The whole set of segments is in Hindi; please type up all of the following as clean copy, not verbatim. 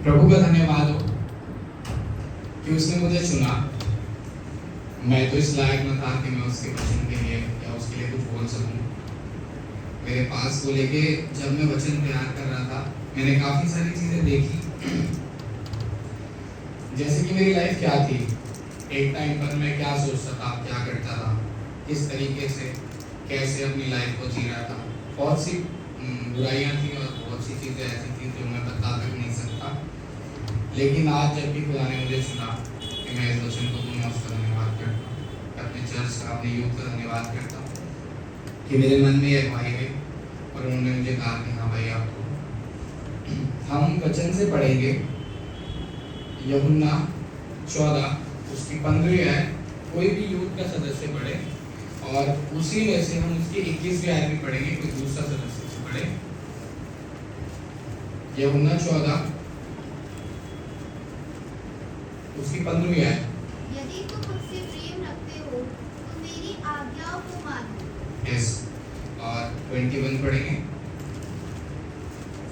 प्रभु का धन्यवाद हो कि उसने मुझे चुना। मैं तो इस लायक न था कि मैं उसके वचन के लिए या उसके लिए कुछ बोल सकूं। मेरे पास को लेके जब मैं वचन तैयार कर रहा था, मैंने काफ़ी सारी चीज़ें देखी। जैसे कि मेरी लाइफ क्या थी, एक टाइम पर मैं क्या सोचता था, क्या करता था, किस तरीके से कैसे अपनी लाइफ को जी रहा था। बहुत सी बुराइयाँ थी और बहुत सी चीज़ें ऐसी थी जो मैं बता तक नहीं सकता। लेकिन आज जब भी खुदा ने मुझे चुना कि मैं इस वचन को मैं उसका धन्यवाद करता हूँ, अपने चर्च का, अपने यूथ का धन्यवाद करता हूँ कि मेरे मन में एक भाई है और उन्होंने मुझे कहा कि हाँ भाई आपको हम वचन से पढ़ेंगे। यूहन्ना 14 उसकी 15वीं आयत, कोई भी यूथ का सदस्य पढ़े और उसी में से हम उसकी 21वीं आयत भी पढ़ेंगे, कोई दूसरा सदस्य से पढ़े। यूहन्ना 14 उसकी 15वीं आयत। यदि तुम मुझसे प्रेम रखते हो तो मेरी आज्ञाओं को मानो। यस, और 21 पढ़ेंगे।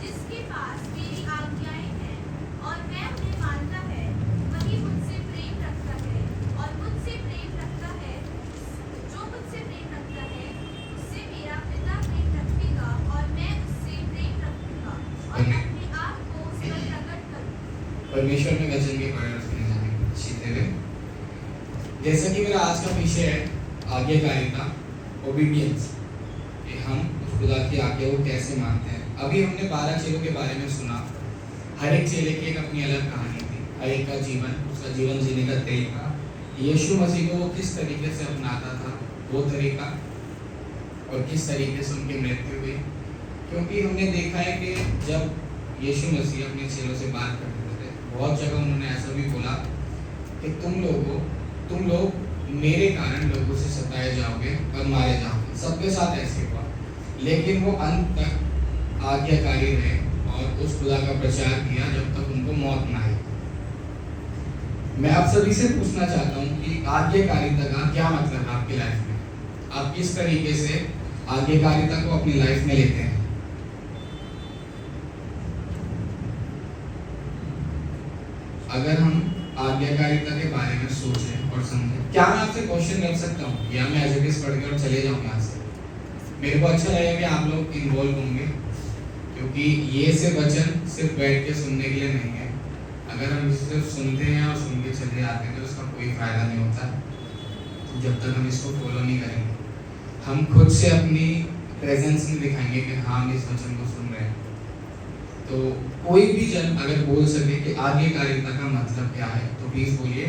जिसके पास मेरी आज्ञाएं हैं और वह उन्हें मानता है, वही मुझसे प्रेम रखता है, और मुझसे प्रेम रखता है, जो मुझसे प्रेम रखता है उससे मेरा पिता प्रेम रखेगा और मैं उससे प्रेम रखूंगा और अपने आप को उस पर प्रकट करूंगा। परमेश्वर में वचन के पढ़े उसके जाने सीधे हुए। जैसा कि मेरा आज का विषय है आज्ञाकारिता, ओबीडियंस, कि हम उस खुदा की आज्ञा को कैसे मानते हैं। अभी हमने 12 चेलों के बारे में सुना। हर एक चेले की एक अपनी अलग कहानी थी, हर एक का जीवन, उसका जीवन जीने का तरीका, यीशु मसीह को वो किस तरीके से अपनाता था वो तरीका, और किस तरीके से उनकी मृत्यु हुई। क्योंकि हमने देखा है कि जब यीशु मसीह अपने चेलों से बात करते थे, बहुत जगह उन्होंने ऐसा भी बोला कि तुम लोग मेरे कारण लोगों से सताए जाओगे और मारे जाओगे। सबके साथ ऐसे हुआ, लेकिन वो अंत तक आज्ञाकारी रहे और उस खुदा का प्रचार किया जब तक उनको मौत ना आई। मैं आप सभी से पूछना चाहता हूँ कि आज्ञाकारिता का क्या मतलब है आपकी लाइफ में? आप किस तरीके से आज्ञाकारिता को अपनी लाइफ में लेते हैं? अगर हम आज्ञाकारिता के बारे में सोचें और समझें, क्या मैं आपसे क्वेश्चन कर सकता हूँ या मैं एज इट इज पढ़ के और चले जाऊँ यहाँ से? मेरे को अच्छा लगेगा कि आप लोग इन्वॉल्व होंगे, क्योंकि ये से वचन सिर्फ बैठ के सुनने के लिए नहीं है। अगर हम इसे सिर्फ सुनते हैं और सुन के चले जाते हैं तो उसका कोई फायदा नहीं होता जब तक हम इसको फॉलो नहीं करेंगे। हम खुद से अपनी प्रेजेंस में दिखाएंगे कि हाँ हम इस वचन को सुन रहे हैं। तो कोई भी जन अगर बोल सके कि आज्ञाकारिता का मतलब क्या है तो प्लीज बोलिए।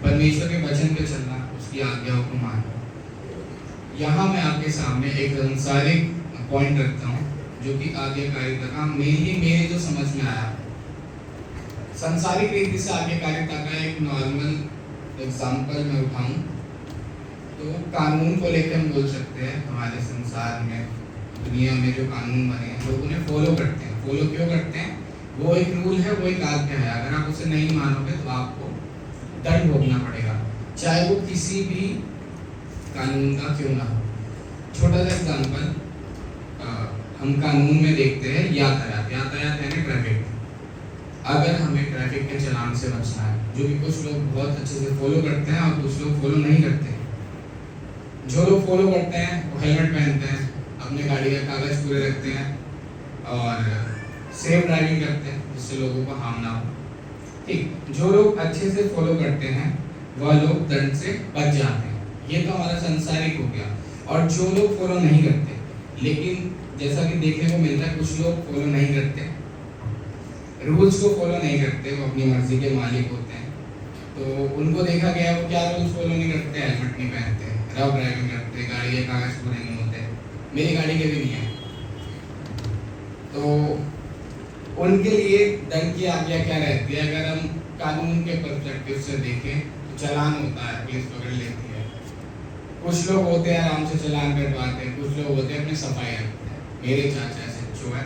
परमेश्वर के वचन पे चलना, उसकी आज्ञाओं को मानना। यहाँ मैं आपके सामने एक सांसारिक पॉइंट रखता हूँ जो कि आज्ञाकारिता का मेनली मेरे जो समझ में आया। सांसारिक रीति से आज्ञाकारिता का एक नॉर्मल एग्जाम्पल मैं उठाऊं तो कानून को लेकर हम बोल सकते हैं। हमारे संसार में, दुनिया में जो कानून बने हैं लोग उन्हें फॉलो करते हैं। फॉलो क्यों करते हैं? वो एक रूल है, वो एक आज्ञा है। अगर आप उसे नहीं मानोगे तो आपको दंड भोगना पड़ेगा, चाहे वो किसी भी कानून का क्यों ना हो। छोटा सा एग्जाम्पल हम कानून में देखते हैं, यातायात है ना, ट्रैफिक। अगर हमें ट्रैफिक के चालान से बचना है, जो कि कुछ लोग बहुत अच्छे से फॉलो करते हैं और कुछ लोग फॉलो नहीं करते हैं। जो लोग फॉलो करते हैं वो हेलमेट पहनते हैं, अपने गाड़ी के कागज पूरे रखते हैं और सेफ ड्राइविंग करते हैं जिससे लोगों को हार्म ना हो। ठीक, जो लोग अच्छे से फॉलो करते हैं वह लोग दंड से बच जाते हैं। ये तो हमारा संसारिक हो गया। और जो लोग फॉलो नहीं करते, लेकिन जैसा कि देखने को मिलता है कुछ लोग फॉलो नहीं करते, रूल्स को फॉलो नहीं करते, वो अपनी मर्जी के मालिक होते हैं। तो उनको देखा गया वो क्या रूल्स फॉलो नहीं करते, हेलमेट नहीं पहनते, रफ ड्राइविंग करते, गाड़ी के कागज पूरे नहीं होते, मेरी गाड़ी के भी नहीं है। तो उनके लिए दंड की आज्ञा क्या रहती है? अगर हम कानून के पर्सपेक्टिव से देखें तो चालान होता है, पुलिस पकड़ लेती है। कुछ लोग होते हैं आराम से चालान कटवाते हैं, कुछ लोग होते हैं अपनी सफाई रखते हैं। मेरे चाचा सच्चो है,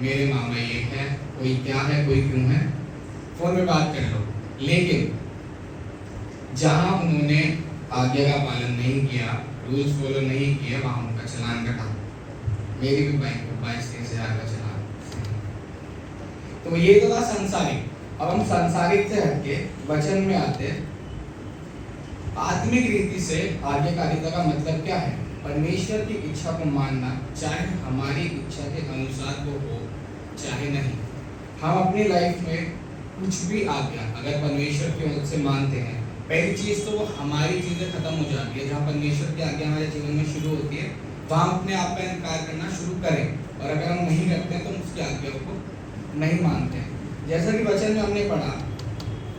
मेरे मामा ये है, कोई क्या है, कोई क्यों है, फोन में बात कर लो। लेकिन जहां उन्होंने आज्ञा का पालन नहीं किया रूल्स फॉलो नहीं किए, वहाँ उनका चालान कटा। मेरी भी बाइक को 22-23 हज़ार का चालान। तो ये तो था सांसारिक। अब हम सांसारिक से हटके वचन में आते हैं। आत्मिक रीति से आज्ञाकारिता का मतलब क्या है? परमेश्वर की इच्छा को मानना, चाहे हमारी इच्छा के अनुसार वो हो चाहे नहीं। हम अपनी लाइफ में कुछ भी आज्ञा अगर परमेश्वर की मदद से मानते हैं, पहली चीज तो वो हमारी चीजें खत्म हो जाती है। जहाँ परमेश्वर की आज्ञा हमारे जीवन में शुरू होती है, वहाँ अपने आप का इनकार करना शुरू करें। और अगर हम नहीं करते हैं तो उसकी आज्ञा को नहीं मानते हैं। जैसा कि वचन में हमने पढ़ा,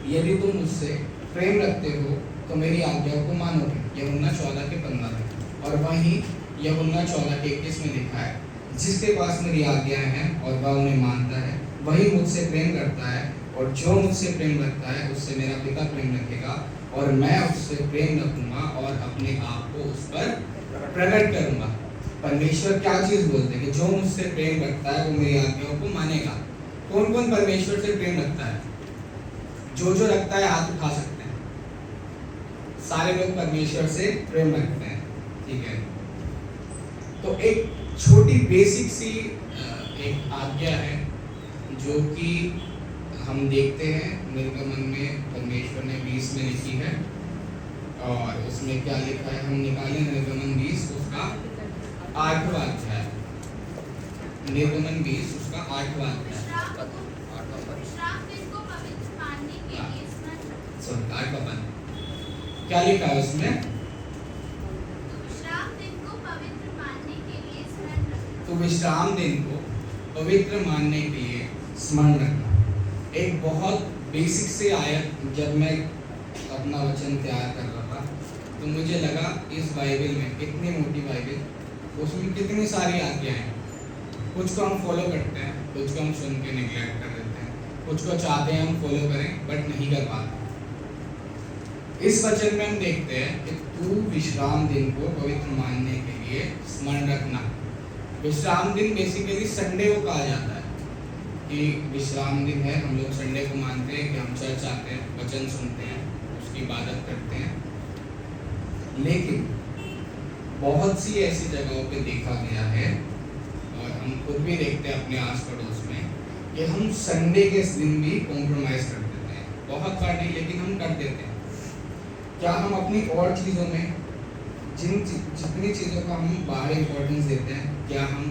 यदि तुम मुझसे प्रेम रखते हो तो मेरी आज्ञा को मानोगे, यूहन्ना 14:15 में। और वहीं यूहन्ना 14:21 में लिखा है, जिसके पास मेरी आज्ञाएं हैं और वह उन्हें मानता है, वही मुझसे प्रेम करता है, और जो मुझसे प्रेम रखता है उससे मेरा पिता प्रेम रखेगा, और मैं उससे प्रेम रखूंगा और अपने आप को उस पर प्रकट करूंगा। परमेश्वर क्या चीज बोलते हैं कि जो मुझसे प्रेम रखता है वो मेरी आज्ञाओं को मानेगा। कौन कौन परमेश्वर से प्रेम रखता है? जो रखता है हाथ उठा सकते हैं। सारे लोग परमेश्वर से प्रेम रखते हैं, ठीक है। तो एक छोटी बेसिक सी एक आज्ञा है जो कि हम देखते हैं निर्गमन में परमेश्वर ने 20 में लिखी है। और उसमें क्या लिखा है, हम निकालें निर्गमन 20 उसका 8वां अध्याय। निर्गमन 20 उसका 8वां अध्याय। सॉरी 8वां पद। क्या लिखा है उसमें? तो विश्राम दिन को पवित्र मानने के लिए स्मरण रखना। एक बहुत बेसिक से आयत, जब मैं अपना वचन तैयार कर रहा था तो मुझे लगा इस बाइबल में, इतनी मोटी बाइबल, उसमें कितनी सारी आज्ञाएं हैं। कुछ को हम फॉलो करते हैं, कुछ को हम सुन के निगलेक्ट कर देते हैं, कुछ को चाहते हैं हम फॉलो करें बट नहीं कर पाते। इस वचन में हम देखते हैं कि तू विश्राम दिन को पवित्र मानने के लिए स्मरण रखना। विश्राम दिन बेसिकली संडे को कहा जाता है कि विश्राम दिन है। हम लोग संडे को मानते हैं कि हम चर्च आते हैं, वचन सुनते हैं, उसकी इबादत करते हैं। लेकिन बहुत सी ऐसी जगहों पे देखा गया है, और हम खुद भी देखते हैं अपने आस पड़ोस में, कि हम संडे के दिन भी कॉम्प्रोमाइज़ कर देते हैं। बहुत बार नहीं, लेकिन हम कर देते हैं। क्या हम अपनी और चीज़ों में जितनी चीज़ों का हम बाहर इम्पोर्टेंस देते हैं, क्या हम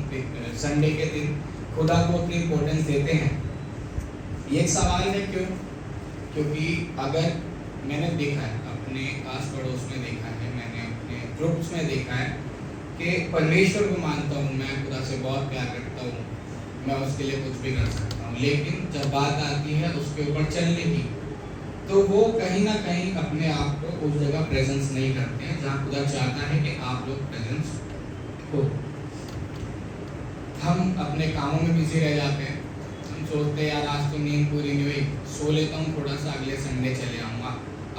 संडे के दिन खुदा को उतनी इम्पोर्टेंस देते हैं? ये एक सवाल है। क्यों? क्योंकि अगर मैंने देखा है, अपने आस पड़ोस में देखा है, मैंने अपने ग्रुप्स में देखा है कि परमेश्वर को मानता हूँ, मैं खुदा से बहुत प्यार करता हूँ, मैं उसके लिए कुछ भी कर सकता हूँ, लेकिन जब बात आती है उसके ऊपर चलने की, तो वो कहीं ना कहीं अपने आप को उस जगह प्रेजेंस नहीं करते हैं जहाँ खुदा चाहता है कि आप लोग प्रेजेंस हो। हम अपने कामों में बिजी रह जाते हैं। हम सोचते हैं यार आज तो नींद पूरी नहीं हुई, सो लेता हूँ थोड़ा सा, अगले संडे चले आऊँगा,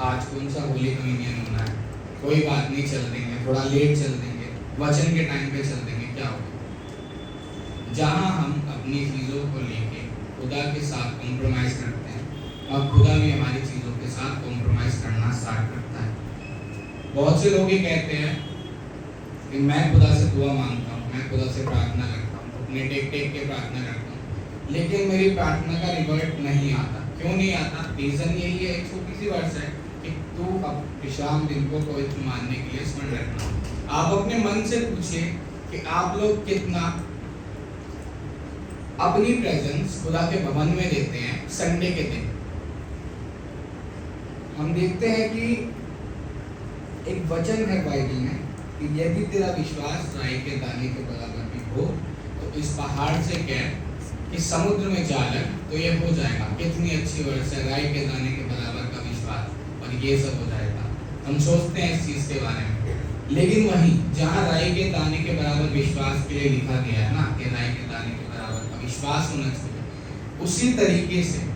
आज कौन सा होली कम्युनियन होना है, कोई बात नहीं, चल देंगे, थोड़ा लेट चल देंगे, वचन के टाइम पे चल देंगे, क्या होगा? जहाँ हम अपनी चीज़ों को लेके खुदा के साथ कॉम्प्रोमाइज़ करते हैं, और खुदा भी हमारी चीज़ों के साथ कॉम्प्रोमाइज़ करना स्टार्ट करता है। बहुत से लोग ये कहते हैं कि मैं खुदा से दुआ मांगता हूँ, मैं खुदा से प्रार्थना करता हूँ, अपने टेक के प्रार्थना करता हूँ, लेकिन मेरी प्रार्थना का रिवर्ट नहीं आता। क्यों नहीं आता? रीज़न यही है, एक छोटी सी वर्ष है कि तू अब विश्राम दिन को पवित्र मानने के लिए स्मरण रखना। आप अपने मन से पूछिए कि आप लोग कितना अपनी प्रेजेंस खुदा के भवन में देते हैं संडे के दिन। हम देखते हैं कि एक वचन है बाइबल में कि यदि तेरा विश्वास राई के दाने के बराबर भी हो तो इस पहाड़ से कह कि समुद्र में जा लग, तो ये हो जाएगा। कितनी अच्छी वर्ड है, राई के दाने के बराबर का विश्वास, और ये सब हो जाएगा। हम सोचते हैं इस चीज़ के बारे में, लेकिन वहीं जहाँ राई के दाने के बराबर विश्वास के लिए लिखा गया है ना कि राई के दाने के बराबर का विश्वास होना चाहिए, उसी तरीके से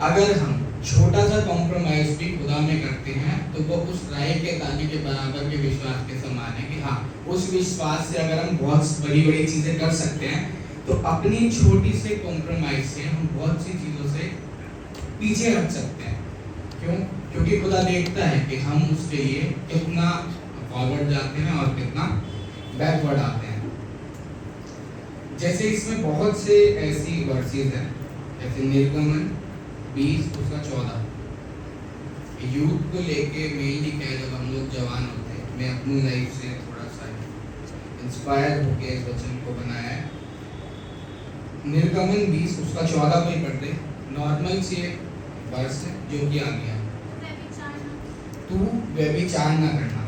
अगर हम छोटा सा कॉम्प्रोमाइज भी खुदा में करते हैं तो वो उस राई के दाने के बराबर के विश्वास के समान है कि हाँ, उस विश्वास से अगर हम बहुत बड़ी बड़ी चीज़ें कर सकते हैं तो अपनी छोटी से कॉम्प्रोमाइज से हम बहुत सी चीज़ों से पीछे हट सकते हैं। क्यों? क्योंकि खुदा देखता है कि हम उसके लिए कितना फॉरवर्ड जाते हैं और कितना बैकवर्ड आते हैं। जैसे इसमें बहुत से ऐसी वर्सेस हैं, जैसे निर्गमन 20 उसका 14। यूथ को लेके मेनली क्या है, जब हम लोग जवान होते हैं, मैं अपनी लाइफ से थोड़ा सा इंस्पायर होकर इस वचन को बनाया है। निर्गमन 20 उसका 14 को ही पढ़ते, नॉर्मल से वर्स है जो कि आ गया, तू व्यभिचार न करना।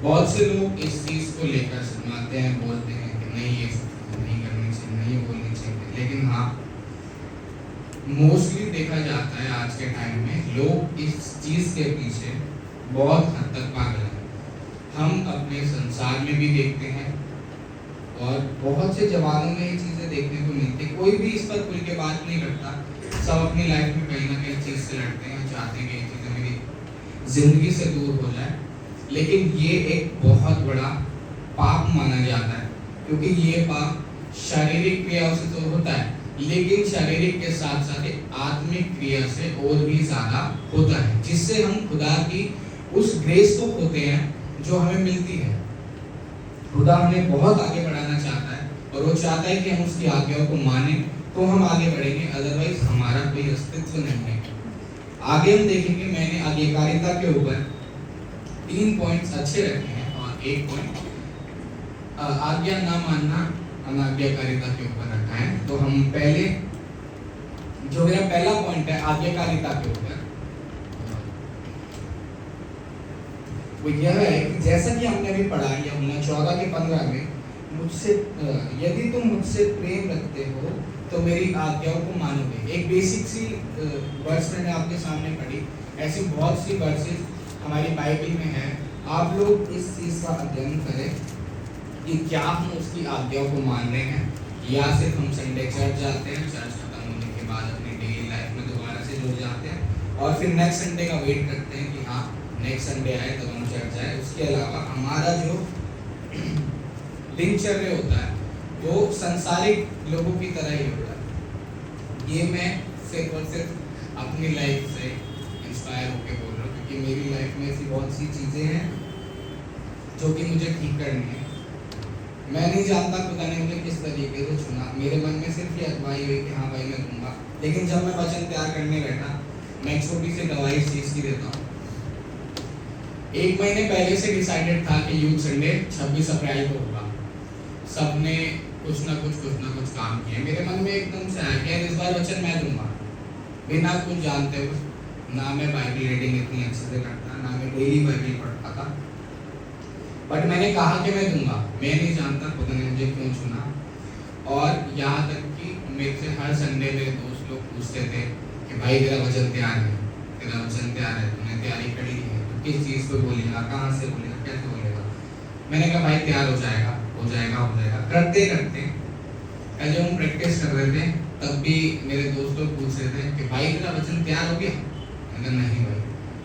बहुत से लोग इस चीज़ को लेकर शर्माते हैं, बोलते हैं कि नहीं ये नहीं करनी चाहिए, नहीं बोलनी चाहिए, लेकिन हाँ मोस्टली देखा जाता है आज के टाइम में लोग इस चीज़ के पीछे बहुत हद तक पागल हैं। हम अपने संसार में भी देखते हैं और बहुत से जवानों में ये चीज़ें देखने को मिलती है। कोई भी इस पर खुल के बात नहीं करता, सब अपनी लाइफ में कहीं ना कहीं चीज़ से लड़ते हैं, चाहते हैं कि ये चीज़ें मेरी जिंदगी से दूर हो जाए। लेकिन ये एक बहुत बड़ा पाप माना जाता है, क्योंकि ये पाप शारीरिक क्रियाओं से तो होता है, लेकिन शारीरिक के साथ साथ आत्मिक क्रिया से और भी ज़्यादा होता है, जिससे हम खुदा की उस ग्रेस को खोते हैं जो हमें मिलती है। खुदा हमें बहुत आगे बढ़ाना चाहता है और वो चाहता है कि हम उसकी आज्ञाओं को माने तो हम आगे बढ़ेंगे, अदरवाइज हमारा कोई अस्तित्व नहीं है। आगे हम देखेंगे, मैंने आज्ञाकारिता के ऊपर 3 पॉइंट्स अच्छे रखे हैं और 1 पॉइंट आज्ञा ना मानना अनाज्ञाकारिता के ऊपर रखा है। तो हम पहले जो मेरा पहला पॉइंट है आज्ञाकारिता के ऊपर, वो यह है कि जैसा कि हमने अभी पढ़ा यूहन्ना 14 के 15 में, मुझसे यदि तुम मुझसे प्रेम रखते हो तो मेरी आज्ञाओं को मानोगे। एक बेसिक सी वर्स मैंने आपके सामने पढ़ी, ऐसी बहुत सी वर्सेस हमारी बाइबल में है। आप लोग इस चीज़ का अध्ययन करें कि क्या हम उसकी आज्ञाओं को मान रहे हैं, या सिर्फ हम संडे चर्च जाते हैं, चर्च खत्म होने के बाद अपनी डेली लाइफ में दोबारा से जुड़ जाते हैं और फिर नेक्स्ट संडे का वेट करते हैं कि हाँ नेक्स्ट संडे आए तब हम चर्च जाए। उसके अलावा हमारा जो दिनचर्या होता है वो संसारिक लोगों की तरह ही होता है। ये मैं सिर्फ और सिर्फ अपनी लाइफ से इंस्पायर होकर बोल रहा हूँ, क्योंकि मेरी लाइफ में ऐसी बहुत सी चीज़ें हैं जो कि मुझे ठीक करनी है। मैं नहीं जानता खुदा ने मुझे किस तरीके से चुना, मेरे मन में सिर्फ ये अगुवाई हुई कि हाँ भाई मैं दूंगा। लेकिन जब मैं वचन तैयार करने बैठा, मैं एक छोटी सी गवाही इस चीज़ की देता हूँ। 1 महीने पहले से डिसाइडेड था कि यूथ संडे 26 अप्रैल को होगा। सबने कुछ ना कुछ काम किया। मेरे मन में एकदम से आया कि इस बार वचन मैं दूंगा, बिना कुछ जानते हुए। ना मैं बाइबल रीडिंग इतनी अच्छे से करता, ना मैं डेली बाइबल पढ़ता था, बट मैंने कहा कि मैं दूंगा। मैं नहीं जानता खुदा ने मुझे क्यों चुना। और यहाँ तक कि मेरे से हर संडे मेरे दोस्त लोग पूछते थे कि भाई तेरा वचन तैयार है, तेरा वचन तैयार है, तूने तैयारी कर ली है, तो किस चीज़ पे बोलेगा, कहाँ से बोलेगा, कैसे बोलेगा। मैंने कहा भाई तैयार हो जाएगा, हो जाएगा, हो जाएगा। करते करते जब हम प्रैक्टिस कर रहे थे तब भी मेरे दोस्त लोग पूछ रहे थे कि भाई तेरा वचन तैयार हो गया। मैंने नहीं भाई,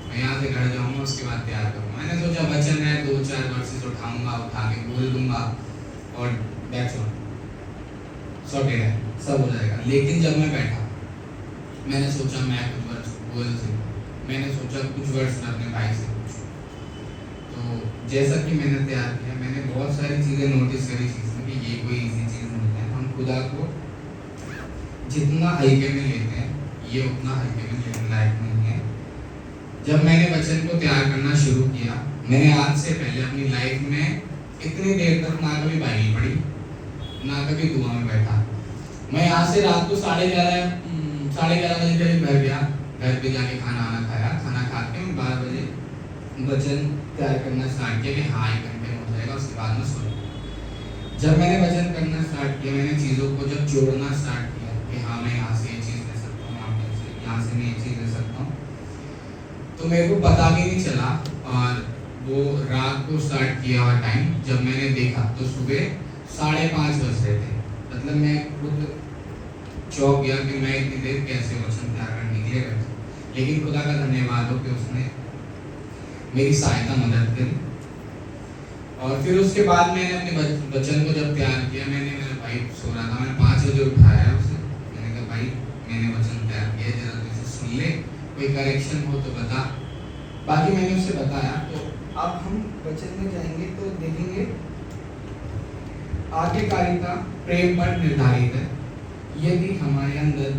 मैं यहाँ से घर जाऊँगा उसके बाद तैयार करूँगा। मैंने सोचा वचन है, 2-4 वर्सेस उठाऊंगा, उठा के बोल दूंगा और दैट्स ऑल, सॉर्टेड है, सब हो जाएगा। लेकिन जब मैं बैठा, मैंने सोचा मैं कुछ वर्ड्स बोल सकूँ, मैंने सोचा कुछ वर्ड्स मैं अपने भाई से पूछूँ। तो जैसा कि मैंने तैयार किया, मैंने बहुत सारी चीज़ें नोटिस करी चीज़ में कि ये कोई ईजी चीज़ नहीं है। हम खुदा को जितना हल्के में लेते हैं, ये उतना हल्के में लेने लायक नहीं है। जब मैंने वचन को तैयार करना शुरू किया, मैंने आज से पहले अपनी लाइफ में इतनी देर तक ना कभी बाइबल पढ़ी, ना कभी दुआ में बैठा। मैं यहाँ से रात को 11:30 बजे करीब घर गया, घर पे जाके खाना खाया, खाना खा के मैं 12 बजे वचन तैयार करना स्टार्ट किया कि हाँ 1 घंटे में हो जाएगा, उसके बाद में सो जाऊंगा। जब मैंने वचन करना स्टार्ट किया, मैंने चीज़ों को जब जोड़ना स्टार्ट किया कि हाँ मैं यहाँ से ये चीज़ ले सकता हूँ, यहाँ से मैं ये चीज़ ले सकता हूँ, तो मेरे को पता भी नहीं चला। और वो रात को स्टार्ट किया हुआ टाइम जब मैंने देखा तो सुबह 5:30 बज रहे थे। मतलब मैं खुद चौंक गया कि मैं इतनी देर कैसे वचन तैयार करने के लिए बैठा। लेकिन खुदा का धन्यवाद हो कि उसने मेरी सहायता मदद करी। और फिर उसके बाद मैंने अपने वचन को जब तैयार किया, मैंने मेरा भाई सो रहा था, मैंने 5 बजे उठाया उसे। मैंने कहा भाई मैंने वचन तैयार किया, जरा तू इसे सुन ले, कोई करेक्शन हो तो बता। बाकी मैंने उसे बताया, तो अब हम वचन में जाएंगे तो देखेंगे आज्ञाकारिता प्रेम पर निर्धारित है। यदि हमारे अंदर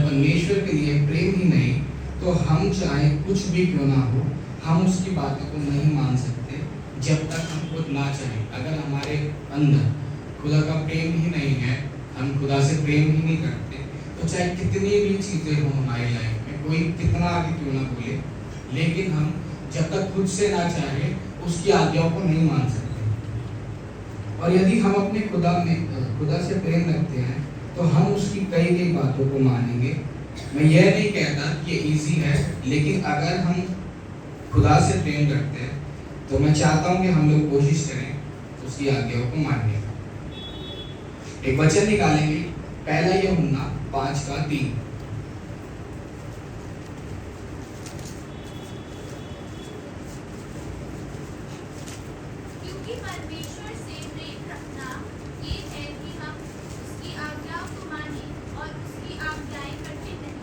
परमेश्वर के लिए प्रेम ही नहीं तो हम चाहे कुछ भी क्यों ना हो, हम उसकी बातों को नहीं मान सकते जब तक हम खुद ना चाहें। अगर हमारे अंदर खुदा का प्रेम ही नहीं है, हम खुदा से प्रेम ही नहीं करते, तो चाहे कितनी भी चीज़ें हों हमारी लाइफ में, कोई कितना आगे क्यों ना बोले, लेकिन हम जब तक खुद से ना चाहे उसकी आज्ञाओं को नहीं मान सकते। और यदि हम अपने खुदा से प्रेम रखते हैं तो हम उसकी कई बातों को मानेंगे। मैं यह नहीं कहता कि ये इजी है, लेकिन अगर हम खुदा से प्रेम रखते हैं तो मैं चाहता हूं कि हम लोग कोशिश करें उसकी आज्ञाओं को मानने का। एक वचन निकालेंगे, पहला यूहन्ना 5:3। क्योंकि परमेश्वर से प्रेम रखना ये है कि हम उसकी आज्ञाओं को मानें और उसकी आज्ञाएं कठिन नहीं।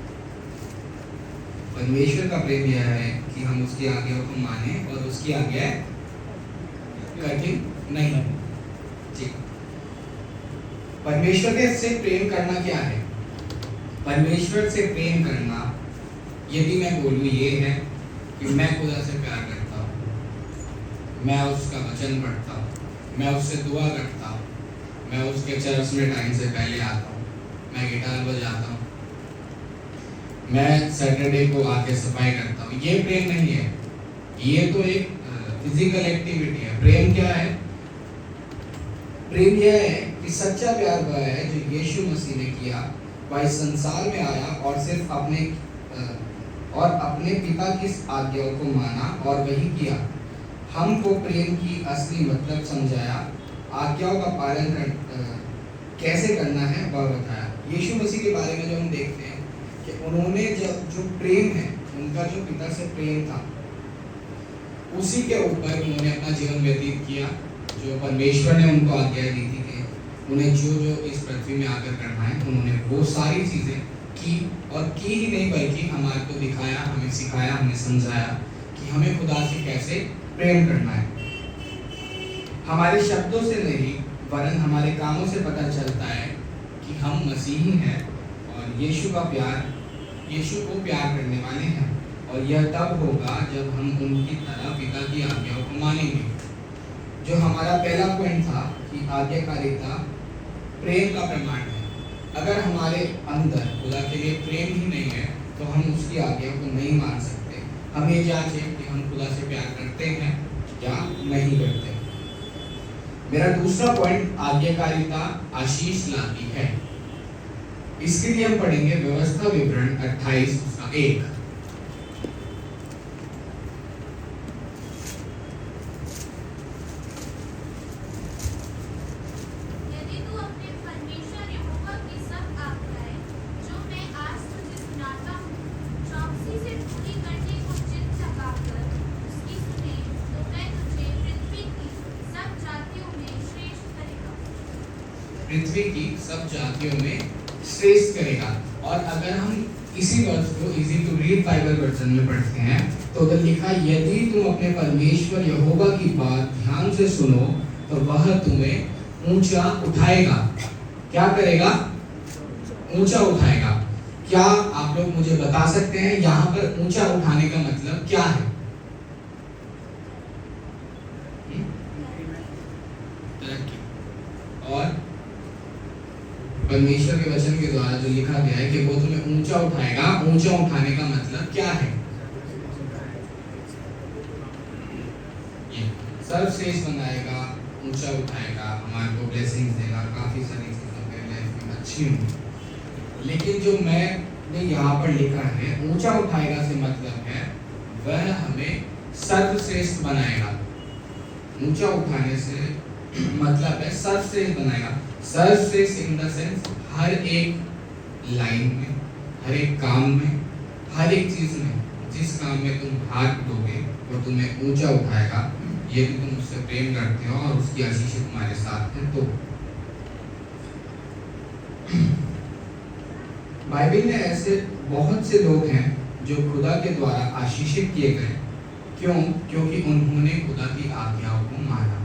परमेश्वर का प्रेम यह है कि हम उसकी आज्ञाओं को माने और उसकी आज्ञाएं कठिन नहीं। ठीक, परमेश्वर के से प्रेम करना क्या है? परमेश्वर से प्रेम करना, यदि मैं बोलूँ, ये है कि मैं खुदा से प्यार करता हूँ, मैं उसका वचन पढ़ता हूँ, मैं उससे दुआ करता हूँ, मैं उसके चर्च में टाइम से पहले आता हूँ, मैं गिटार बजाता हूँ, मैं सैटरडे को आके सफाई करता हूँ। ये प्रेम नहीं है, ये तो एक फिजिकल एक्टिविटी है। प्रेम क्या है? प्रेम यह है कि सच्चा प्यार वह है जो यीशु मसीह ने किया, वह इस संसार में आया और सिर्फ अपने पिता की आज्ञाओं को माना और वही किया। हमको प्रेम की असली मतलब समझाया, आज्ञाओं का पालन कैसे करना है वह बताया। यीशु मसीह के बारे में जो हम देखते हैं कि उन्होंने जो प्रेम है, उनका जो पिता से प्रेम था, उसी के ऊपर उन्होंने अपना जीवन व्यतीत किया। जो परमेश्वर ने उनको आज्ञा दी थी कि उन्हें जो इस पृथ्वी में आकर करना है, उन्होंने वो सारी चीज़ें की, और की ही नहीं बल्कि हमारे को दिखाया, हमें सिखाया, हमें समझाया कि हमें खुदा से कैसे प्रेम करना है। हमारे शब्दों से नहीं वरन हमारे कामों से पता चलता है कि हम मसीही हैं और यीशु को प्यार करने वाले हैं। और यह तब होगा जब हम उनकी तरह पिता की आज्ञाओं को मानेंगे। जो हमारा पहला पॉइंट था कि आज्ञाकारिता प्रेम का प्रमाण है। अगर हमारे अंदर खुदा के लिए प्रेम ही नहीं है तो हम उसकी आज्ञाओं को नहीं मान सकते। हम ये जांचें कि हम खुदा से प्यार करते हैं या नहीं करते। मेरा दूसरा पॉइंट, आज्ञाकारिता आशीष लाती है। इसके लिए हम पढ़ेंगे व्यवस्था विवरण 28:1। पृथ्वी की सब जातियों में श्रेष्ठ करेगा। और अगर हम इसी वर्ष को easy to read Bible version में पढ़ते हैं तो उधर लिखा, यदि तुम अपने परमेश्वर यहोवा की बात ध्यान से सुनो तो वह तुम्हें ऊंचा उठाएगा। क्या करेगा? ऊंचा उठाएगा। क्या आप लोग मुझे बता सकते हैं यहाँ पर ऊंचा उठाने का मतलब क्या है? तरक्की। और परमेश्वर के वचन के द्वारा जो लिखा गया है कि वो तुम्हें ऊंचा उठाएगा, ऊंचा उठाने का मतलब क्या है? ये सर्वश्रेष्ठ बनाएगा, ऊंचा उठाएगा, हमारे को ब्लेसिंग्स देगा, काफी सारी चीजें मेरी लाइफ में अच्छी होंगी। लेकिन जो मैंने यहाँ पर लिखा है, ऊंचा उठाएगा से मतलब है वह हमें सर्वश्रेष्ठ बनाएगा। ऊंचा उठाने से मतलब है सर्वश्रेष्ठ बनाएगा। सर्वश्रेष्ठ इन द सेंस हर एक लाइन में, हर एक काम में, हर एक चीज में, जिस काम में तुम हाथ दोगे वो तुम्हें ऊंचा उठाएगा। ये भी तुम उससे प्रेम करते हो और उसकी आशीष तुम्हारे साथ है। तो बाइबल में ऐसे बहुत से लोग हैं जो खुदा के द्वारा आशीषित किए गए, क्यों? क्योंकि उन्होंने खुदा की आज्ञाओं को माना।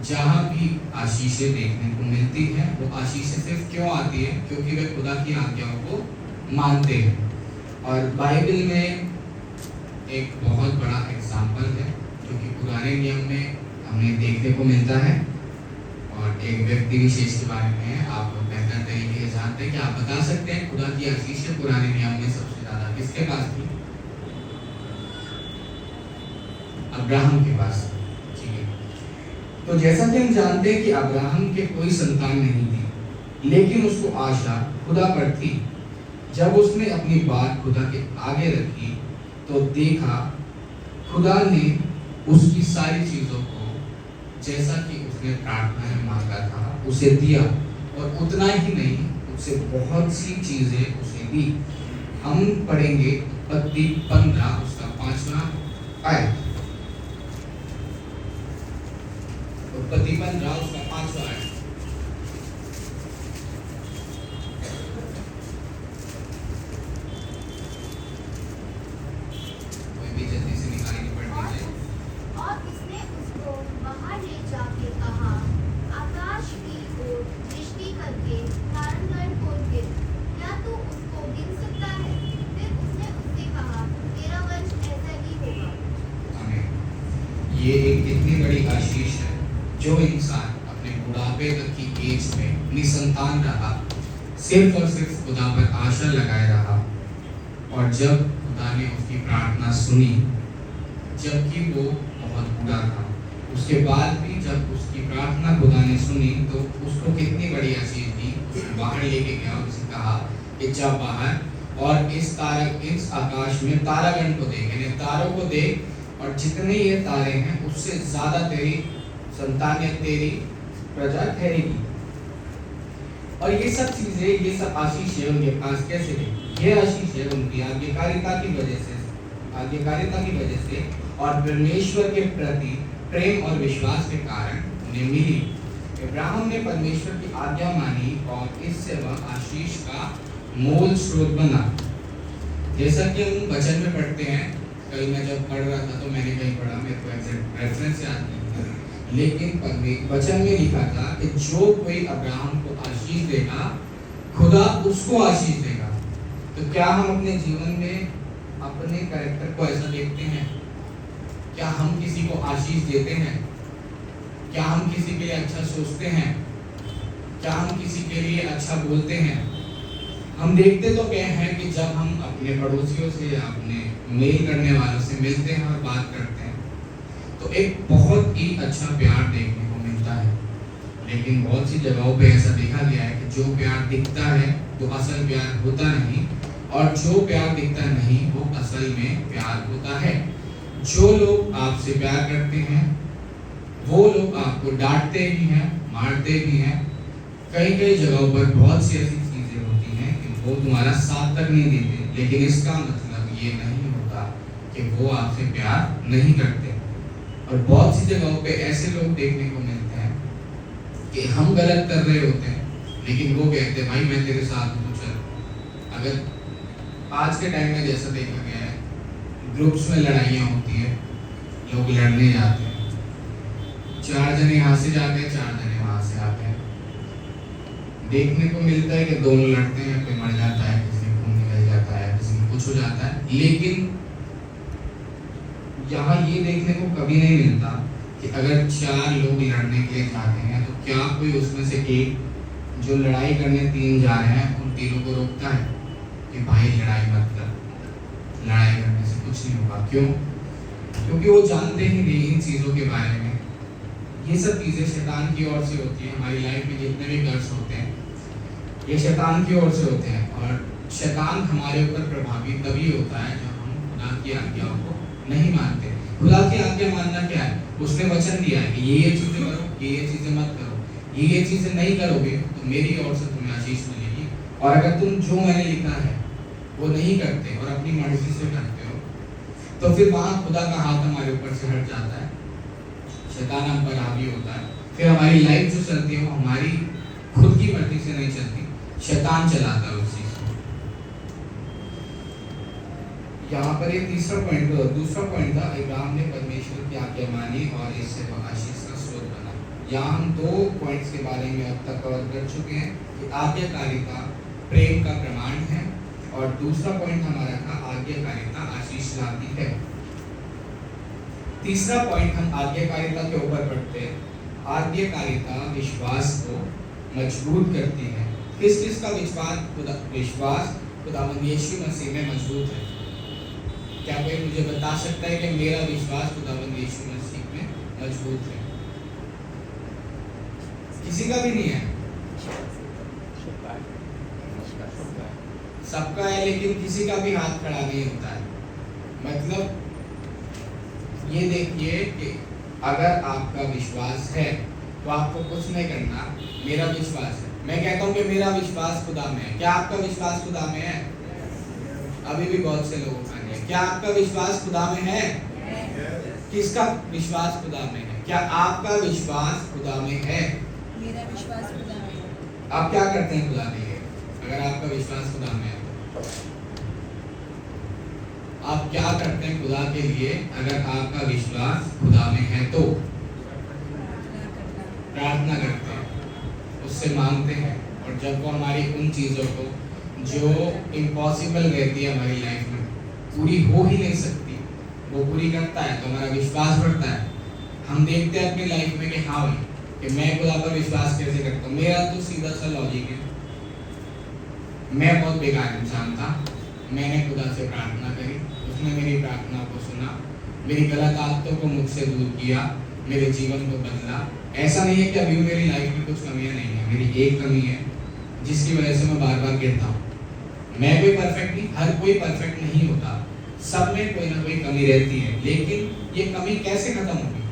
जहाँ भी आशीषें देखने को मिलती हैं, वो आशीषें सिर्फ क्यों आती है? क्योंकि वे खुदा की आज्ञाओं को मानते हैं। और बाइबल में एक बहुत बड़ा एग्जाम्पल है जो कि पुराने नियम में हमें देखने को मिलता है, और एक व्यक्ति विशेष के बारे में आप बेहतर तरीके से जानते हैं। कि आप बता सकते हैं खुदा की आशीषें पुराने नियम में सबसे ज्यादा किसके पास थी? अब्राहम के पास। ठीक है, तो जैसा कि हम जानते हैं कि अब्राहम के कोई संतान नहीं थी, लेकिन उसको आशा खुदा पर थी। जब उसने अपनी बात खुदा के आगे रखी तो देखा खुदा ने उसकी सारी चीजों को जैसा कि उसने प्रार्थना में मांगा था उसे दिया, और उतना ही नहीं, उससे बहुत सी चीजें उसे दी। हम पढ़ेंगे उत्पत्ति 15 उसका 5वां आयत। उत्पत्ति 15 उसका 5वां आयत। कोई भी जल्दी से निकालेंगे, पढ़ लीजिए। और उसने उसको बाहर ले जाके कहा, आकाश की ओर दृष्टि करके तारगण खोल के, क्या तू उसको गिन सकता है? फिर उसने उससे कहा, तेरा वंश ऐसा ही होगा। आमीन। ये एक कितनी बड़ी आशीष है। जो इंसान अपने बुढ़ापे तक की एज में निसंतान रहा, सिर्फ और सिर्फ खुदा पर आशा लगाए रहा, और जब खुदा ने उसकी प्रार्थना सुनी, जबकि वो बहुत बूढ़ा था, उसके बाद भी जब उसकी प्रार्थना खुदा ने सुनी तो उसको कितनी बड़ी आशीष दी। उसे बाहर लेके गया और उसे कहा कि जा बाहर और इस आकाश में तारागण को देख, यानी तारों को देख, और जितने ये तारे हैं उससे ज्यादा तेरी संतानियत, तेरी प्रजा ठहरेगी। और ये सब चीजें, ये सब आशीषें उनके पास कैसे गई? ये आशीषें उनकी आज्ञाकारिता की वजह से और परमेश्वर के प्रति प्रेम और विश्वास के कारण उन्हें मिली। इब्राहिम ने परमेश्वर की आज्ञा मानी और इससे वह आशीष का मूल स्रोत बना। जैसा कि हम वचन में पढ़ते हैं, कल मैं जब पढ़ रहा था तो मैंने कहीं पढ़ा, मेरे को एग्जैक्ट रेफरेंस याद नहीं, लेकिन वचन में लिखा था कि जो कोई अब्राहम को आशीष देगा, खुदा उसको आशीष देगा। तो क्या हम अपने जीवन में अपने कैरेक्टर को ऐसा देखते हैं? क्या हम किसी को आशीष देते हैं? क्या हम किसी के लिए अच्छा सोचते हैं? क्या हम किसी के लिए अच्छा बोलते हैं? हम देखते तो क्या हैं कि जब हम अपने पड़ोसियों से या अपने मेल करने वालों से मिलते हैं और बात करते हैं तो एक बहुत ही अच्छा प्यार देखने को मिलता है, लेकिन बहुत सी जगहों पे ऐसा देखा गया है कि जो प्यार दिखता है वो असल प्यार होता नहीं, और जो प्यार दिखता नहीं वो असल में प्यार होता है। जो लोग आपसे प्यार करते हैं वो लोग आपको डांटते भी हैं, मारते भी हैं। कई जगहों पर बहुत सी ऐसी चीजें होती हैं कि वो तुम्हारा साथ तक नहीं देते, लेकिन इसका मतलब ये नहीं होता कि वो आपसे प्यार नहीं करते। और बहुत सी जगहों पे ऐसे लोग देखने को मिलते हैं कि हम गलत कर रहे होते हैं, लेकिन वो कहते हैं भाई मैं तेरे साथ हूँ, चल। अगर आज के टाइम में जैसा देखा गया है, ग्रुप्स में लड़ाइयाँ होती है, लोग लड़ने जाते हैं, 4 जने यहाँ से जाते हैं, 4 जने वहाँ से आते हैं। देखने को मिलता है कि दोनों लड़ते हैं, कोई मर जाता है, किसी को खून निकल जाता है, किसी को कुछ हो जाता है, लेकिन यहाँ ये देखने को कभी नहीं मिलता कि अगर 4 लोग लड़ने के लिए जाते हैं तो क्या कोई उसमें से एक जो लड़ाई करने 3 जा रहे हैं उन तीनों को रोकता है कि भाई लड़ाई मत कर, लड़ाई करने से कुछ नहीं होगा। क्यों? क्योंकि वो जानते ही नहीं इन चीज़ों के बारे में। ये सब चीज़ें शैतान की ओर से होती है। हमारी लाइफ में जितने भी कर्ज होते हैं ये शैतान की ओर से होते हैं, और शैतान हमारे ऊपर प्रभावी तभी होता है जब हम खुदा की आज्ञाओं को नहीं मानते। खुदा की आज्ञा मानना क्या है? उसने वचन दिया है कि ये चीजें करो, ये चीजें मत करो, ये चीजें नहीं करोगे तो मेरी ओर से तुम्हें आशीष मिलेगी। और अगर तुम जो मैंने लिखा है वो नहीं करते और अपनी मर्जी से करते हो तो फिर वहां खुदा का हाथ हमारे ऊपर से हट जाता है, शैतान हम पर हावी होता है। फिर हमारी लाइफ जो चलती है वो हमारी खुद की मर्जी से नहीं चलती, शैतान चलाता है उस चीज को। यहाँ पर एक दूसरा पॉइंट था, अब्राहम ने परमेश्वर की आज्ञा मानी और इससे वह आशीष का स्रोत बना। यहाँ हम 2 पॉइंट्स के बारे में अब तक कवर कर चुके हैं कि आज्ञाकारिता प्रेम का प्रमाण है, और दूसरा पॉइंट हमारा था आज्ञाकारिता आशीष लाती है। तीसरा पॉइंट हम आज्ञाकारिता के ऊपर पढ़ते हैं। आज्ञाकारिता विश्वास को मजबूत करती है। किस किस का विश्वास खुदावंद यीशु मसीह में मजबूत है? क्या कोई मुझे बता सकता है कि मेरा विश्वास खुदावंद यीशु मसीह में मजबूत है? किसी का भी नहीं है, सबका है, लेकिन किसी का भी हाथ खड़ा नहीं होता है। मतलब ये देखिए कि अगर आपका विश्वास है तो आपको कुछ नहीं करना। मेरा विश्वास है, मैं कहता हूँ कि मेरा विश्वास खुदा में है। क्या आपका विश्वास खुदा में है? अभी भी बहुत से लोगों का नहीं है। क्या आपका विश्वास खुदा में है? किसका विश्वास खुदा में है? क्या आपका विश्वास खुदा में है? मेरा विश्वास खुदा में है। आप क्या करते हैं खुदा के लिए? अगर आपका विश्वास खुदा में है तो आप क्या करते हैं खुदा के लिए? अगर आपका विश्वास खुदा में है तो प्रार्थना करते हैं, उससे मांगते हैं, और जब वो हमारी उन चीज़ों को जो इम्पॉसिबल रहती है हमारी लाइफ में, पूरी हो ही नहीं सकती, वो पूरी करता है तो हमारा विश्वास बढ़ता है। हम देखते हैं अपनी लाइफ में कि हाँ भाई, कि मैं खुदा पर विश्वास कैसे करता हूँ। मेरा तो सीधा सा लॉजिक है, मैं बहुत बेकार इंसान था, मैंने खुदा से प्रार्थना करी, उसने मेरी प्रार्थना को सुना, मेरी गलत आदतों को मुझसे दूर किया, मेरे जीवन को बदला। ऐसा नहीं है कि अभी मेरी लाइफ में कुछ कमियां नहीं है, मेरी एक कमी है जिसकी वजह से मैं बार बार गिरता हूँ। मैं कोई परफेक्ट नहीं, हर कोई परफेक्ट नहीं होता, सब में कोई ना कोई कमी रहती है। लेकिन ये कमी कैसे खत्म होगी?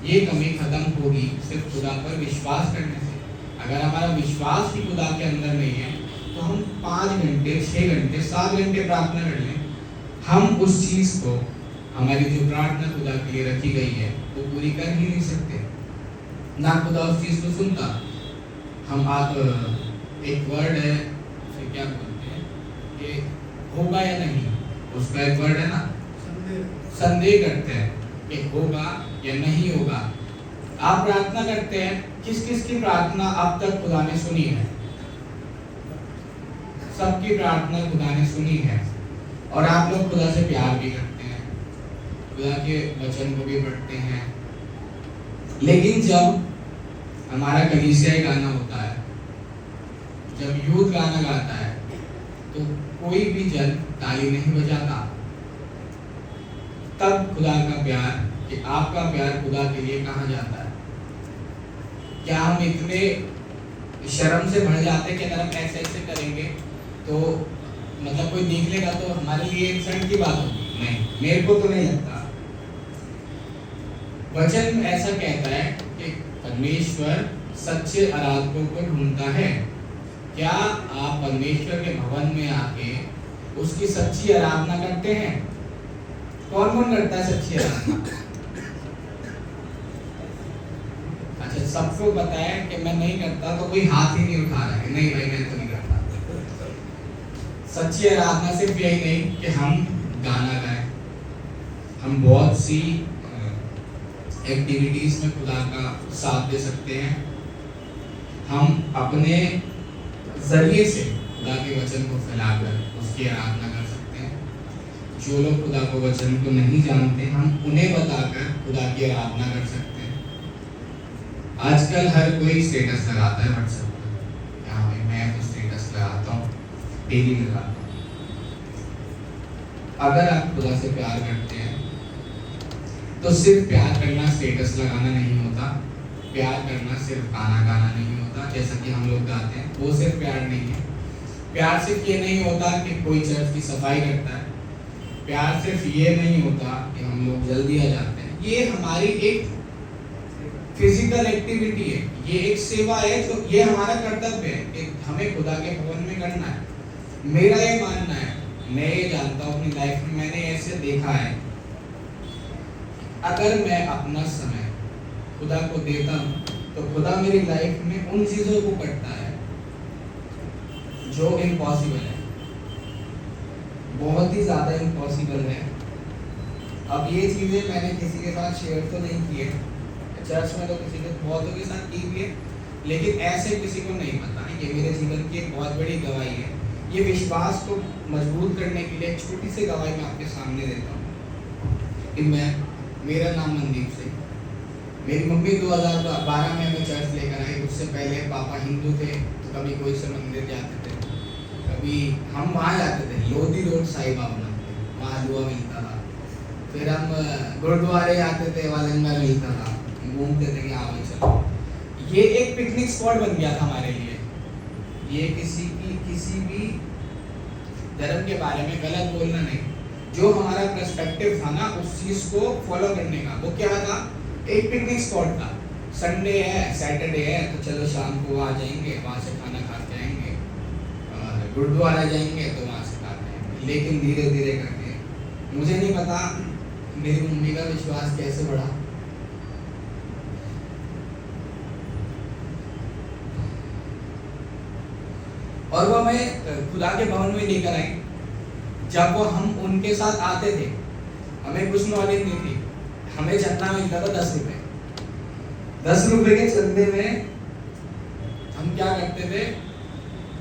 ये कमी खत्म होगी सिर्फ खुदा पर विश्वास करने से। अगर हमारा विश्वास ही खुदा के अंदर नहीं है तो हम 5 घंटे 6 घंटे 7 घंटे प्रार्थना कर लें, हम उस चीज़ को, हमारी जो प्रार्थना खुदा के लिए रखी गई है, वो पूरी कर ही नहीं सकते। ना खुदा उस चीज़ को सुनता। हम आप एक वर्ड है, उसे क्या बोलते हैं कि होगा या नहीं, उसका एक वर्ड है ना, संदेह करते हैं कि होगा या नहीं होगा। आप प्रार्थना करते हैं, किस किस की प्रार्थना अब तक खुदा ने सुनी है? सबकी प्रार्थना खुदा ने सुनी है। और आप लोग खुदा से प्यार भी करते हैं, खुदा के वचन को भी पढ़ते हैं। लेकिन जब हमारा कलीसियाई गाना होता है, जब यूथ गाना गाता है, तो कोई भी जन ताली नहीं बजाता। तब खुदा का प्यार, कि आपका प्यार खुदा के लिए कहाँ जाता है? क्या हम इतने शर्म से भर जाते कि अगर हम ऐसे ऐसे करेंगे तो मतलब कोई देख लेगा तो हमारे लिए इंसल्ट की बात होगी? नहीं, मेरे को तो नहीं लगता। वचन ऐसा कहता है कि परमेश्वर सच्चे आराधकों को ढूंढता है। क्या आप परमेश्वर के भवन में आके उसकी सच्ची आराधना करते हैं? कौन कौन करता है सच्ची आराधना? अच्छा, सबको पता है कि मैं नहीं करता, तो कोई हाथ ही नहीं उठा रहा है, नहीं भाई मैं तो नहीं करता। सच्ची आराधना सिर्फ यही नहीं कि हम गाना गाएं, हम बहुत सी एक्टिविटीज में खुदा का साथ दे सकते हैं। हम अपने जरिए से खुदा के वचन को फैलाकर उसकी आराधना कर सकते हैं। जो लोग खुदा को वचन को नहीं जानते, हम उन्हें बताकर खुदा की आराधना कर सकते हैं। आजकल हर कोई स्टेटस लगाता है व्हाट्सएप पर, हाँ भाई मैं तो स्टेटस लगाता हूँ, डेली लगाता हूँ। अगर आप खुदा से प्यार करते हैं तो सिर्फ प्यार करना स्टेटस लगाना नहीं होता, प्यार करना सिर्फ गाना गाना नहीं होता जैसा कि हम लोग गाते हैं, वो सिर्फ प्यार नहीं है। प्यार सिर्फ ये नहीं होता कि कोई चर्च की सफाई करता है, प्यार सिर्फ ये नहीं होता कि हम लोग जल्दी आ जाते हैं। ये हमारी एक फिजिकल एक्टिविटी है, ये एक सेवा है, जो ये हमारा कर्तव्य है कि हमें खुदा के भवन में करना है। मेरा ये मानना है, मैं ये जानता हूँ अपनी लाइफ में, मैंने ऐसे देखा है, अगर मैं अपना समय खुदा को देता हूँ तो खुदा मेरी लाइफ में उन चीजों को करता है जो इम्पॉसिबल है। बहुत ही ज़्यादा इम्पॉसिबल है। अब ये चीज़ें मैंने किसी के साथ शेयर तो नहीं की है, चर्च में तो किसी के बहुतों के साथ की भी है, लेकिन ऐसे किसी को नहीं पता। ये मेरे जीवन की एक बहुत बड़ी गवाही है। ये विश्वास को मजबूत करने के लिए एक छोटी सी गवाही मैं आपके सामने देता हूँ कि मेरा नाम मनदीप सिंह। मेरी मम्मी 2012 में हमें चर्च लेकर आई। उससे पहले पापा हिंदू थे, तो कभी कोई से मंदिर जाते थे, कभी हम वहाँ जाते थे, लोधी रोड साई बाबा मंदिर, वहाँ दुआ मिलता था। फिर हम गुरुद्वारे जाते थे, वहाँ लंगर मिलता था, घूमते थे कि हाँ भाई चलो। ये एक पिकनिक स्पॉट बन गया था हमारे लिए। ये किसी भी धर्म के बारे में गलत बोलना नहीं, जो हमारा पर्सपेक्टिव था ना उस चीज़ को फॉलो करने का, वो क्या था, एक पिकनिक स्पॉट था। संडे है, सैटरडे है, तो चलो शाम को आ जाएंगे, वहाँ से खाना खा के आएंगे, और गुरुद्वारा जाएंगे तो वहाँ से खा के आएंगे। लेकिन धीरे धीरे करके, मुझे नहीं पता मेरी मम्मी का विश्वास कैसे बढ़ा। और वो हमें खुदा के भवन में लेकर आई। जब वो हम उनके साथ आते थे, हमें कुछ नॉलेज नहीं थी, हमें चंदा मिलता था 10 रुपए। 10 रुपए के चंदे में हम क्या करते थे,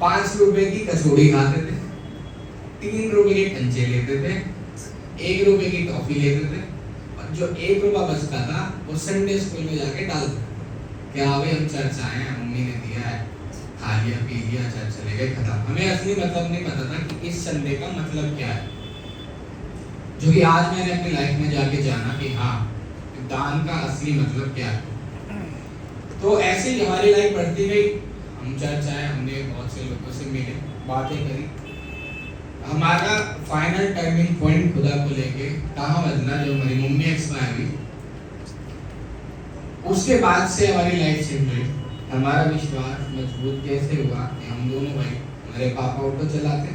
5 रुपए की कचौड़ी खाते थे, 3 रुपए के कंचे लेते थे, 1 रुपए की टॉफी लेते थे, और जो 1 रुपया बचता था वो संडे स्कूल में जाके डालते थे। क्या भाई हम चर्च आए हैं, मम्मी ने दिया है, खा लिया पी लिया, चर्च चले गए, खत्म। हमें असली मतलब नहीं पता था कि इस संडे का मतलब क्या है, जो कि आज मैंने अपनी लाइफ में जाके जाना कि हाँ, दान का असली मतलब क्या है। तो ऐसे ही हमारी लाइफ बढ़ती गई। हम चर्च आए, हमने बहुत से लोगों से मिले, बातें करी। हमारा फाइनल टर्निंग पॉइंट खुदा को लेके कहाँ बदला, जो हमारी मम्मी एक्सपायर हुई, उसके बाद से हमारी लाइफ चेंज हुई। हमारा विश्वास मजबूत कैसे हुआ कि हम दोनों भाई, हमारे पापा ऑटो चलाते,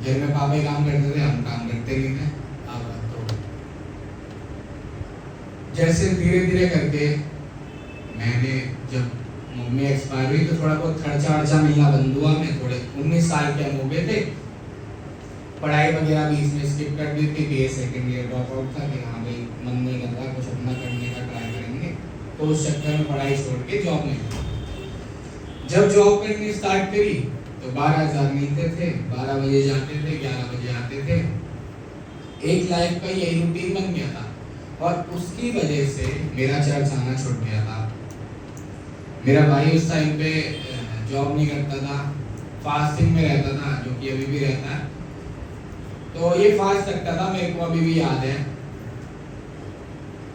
घर में पापा ही काम करते थे, हम काम करते नहीं थे। अब तो जैसे धीरे धीरे करके मैंने, जब मम्मी एक्सपायर हुई तो थोड़ा बहुत खर्चा मिलना बंद हुआ। मैं थोड़े 19 साल के हम हो गए थे, पढ़ाई वगैरह बीच में स्किप कर दी थी, BA second year drop out था कि हाँ भाई मन नहीं कर रहा, कुछ अपना करने का ट्राई करेंगे। तो उस चक्कर में पढ़ाई छोड़ के जॉब में, जब जॉब करनी स्टार्ट करी तो 12,000 मिलते थे, 12 बजे जाते थे, 11 बजे आते थे। एक लाइफ का यही रूटीन बन गया था, और उसकी वजह से मेरा चर्च आना छूट गया था। मेरा भाई उस टाइम पे जॉब नहीं करता था, फास्टिंग में रहता था, जो कि अभी भी रहता है। तो ये फास्ट रखता था, मेरे को अभी भी याद है।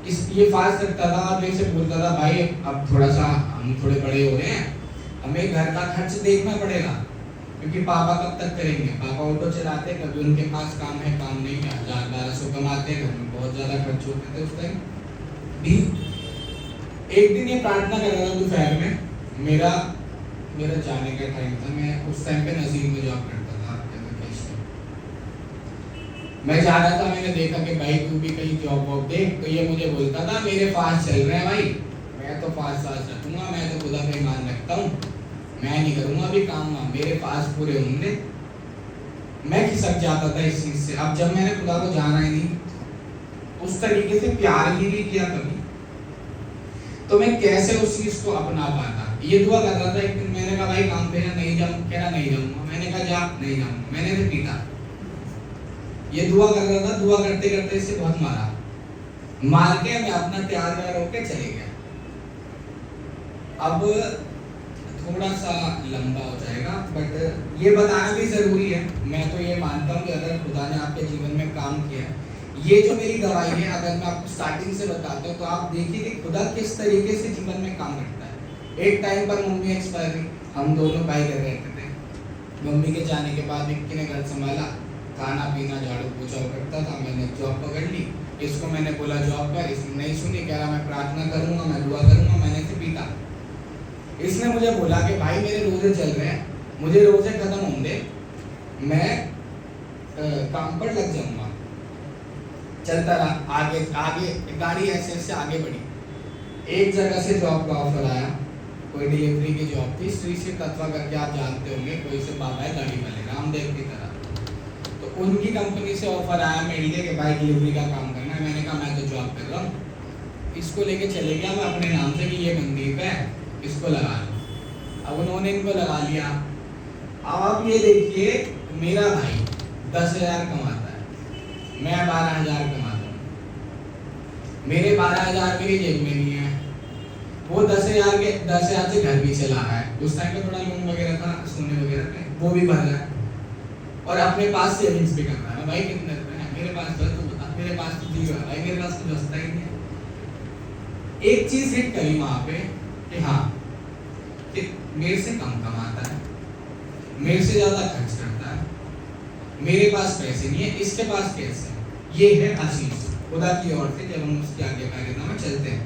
ये फास्ट रखता था और मेरे से बोलता था, भाई अब थोड़ा सा हम थोड़े बड़े हो रहे हैं, हमें घर का खर्च देखना पड़ेगा, क्योंकि पापा कब तक करेंगे। पापा ऑटो चलाते, कभी उनके पास काम है, काम नहीं है, 1,000-1,200 कमाते, घर में बहुत ज़्यादा खर्च होते थे उस टाइम भी। एक दिन ये प्रार्थना कर रहा था दोपहर में, मेरा जाने का टाइम था। मैं उस टाइम पे नजीर में जॉब करता था, मैं जा रहा था, मैंने देखा कि भाई तू भी कहीं जॉब वॉब देख। तो ये मुझे बोलता था, मेरे फास्ट चल रहे हैं भाई, मैं तो फास्ट रखूंगा, मैं तो खुदा पे ईमान रखता हूँ, मैं नहीं करूँगा अभी काम वाम, मेरे फास्ट पूरे होंगे। मैं खिसक जाता था इस चीज़ से। अब जब मैंने खुदा को जाना ही नहीं, उस तरीके से प्यार ही नहीं किया कभी, तो मैं कैसे उस चीज़ को अपना पाता। ये दुआ कर रहा था। एक दिन मैंने कहा भाई काम पे नहीं जाऊँ, कह रहा नहीं जाऊँगा। मैंने कहा जा, नहीं जाऊँगा। मैंने इसे पीटा। ये दुआ कर रहा था, दुआ करते करते इसे बहुत मार के मैं अपना तैयार होके चले गया। अब थोड़ा सा लंबा हो जाएगा, बट ये बताना भी जरूरी है। मैं तो ये मानता हूँ कि अगर खुदा ने आपके जीवन में काम किया, ये जो मेरी गवाही है, अगर मैं आपको स्टार्टिंग से बताता हूँ तो आप देखिए कि खुदा किस तरीके से जीवन में काम करता है। एक टाइम पर मम्मी एक्सपायर हुई, हम दोनों भाई घर रहते थे। मम्मी के जाने के बाद विक्की ने घर संभाला, खाना पीना झाड़ू पोछा करता था। मैंने जॉब पकड़ ली, इसको मैंने बोला जॉब कर, इसने नहीं सुनी, कह रहा मैं प्रार्थना करूंगा, मैं दुआ करूंगा। मैंने इसे पीटा। इसने मुझे बोला कि भाई मेरे रोजे चल रहे हैं, मुझे रोजे खत्म होंगे, मैं काम पर लग जाऊंगा। चलता रहा, आगे गाड़ी ऐसे ऐसे आगे बढ़ी। एक जगह से जॉब का ऑफर आया, कोई डिलीवरी की जॉब थी। श्री से तत्वा करके आप जानते होंगे, कोई से बाबा है गाड़ी वाले, रामदेव की तरह। उनकी कंपनी से ऑफर आया मेरे लिए कि भाई डिलीवरी का काम करना है। मैंने कहा मैं तो जॉब कर रहा हूँ, इसको लेके चले गया मैं अपने नाम से कि ये मनदीप है, इसको लगा लो। अब उन्होंने इनको लगा लिया। अब आप ये देखिए, मेरा भाई 10,000 कमाता है, मैं 12,000 कमाता हूँ। मेरे 12,000 मेरी जेब में नहीं है, वो 10,000 से घर भी चला रहा है। उस टाइम पे थोड़ा लोन वगैरह था सोने वगैरह पे, वो भी भर रहा है और अपने पास सेविंग्स भी कर रहा है। भाई कितने रुपए हैं मेरे पास, बस तू बता। मेरे पास तो जीरो है भाई, मेरे पास कुछ बचता ही नहीं है। एक चीज हिट करी वहां पे कि हाँ, कि मेरे से कम कमाता है, मेरे से ज्यादा खर्च करता है, मेरे पास पैसे नहीं है, इसके पास पैसे है। ये है आशीष खुदा की ओर से। जब हम उसके आगे पैर में चलते हैं,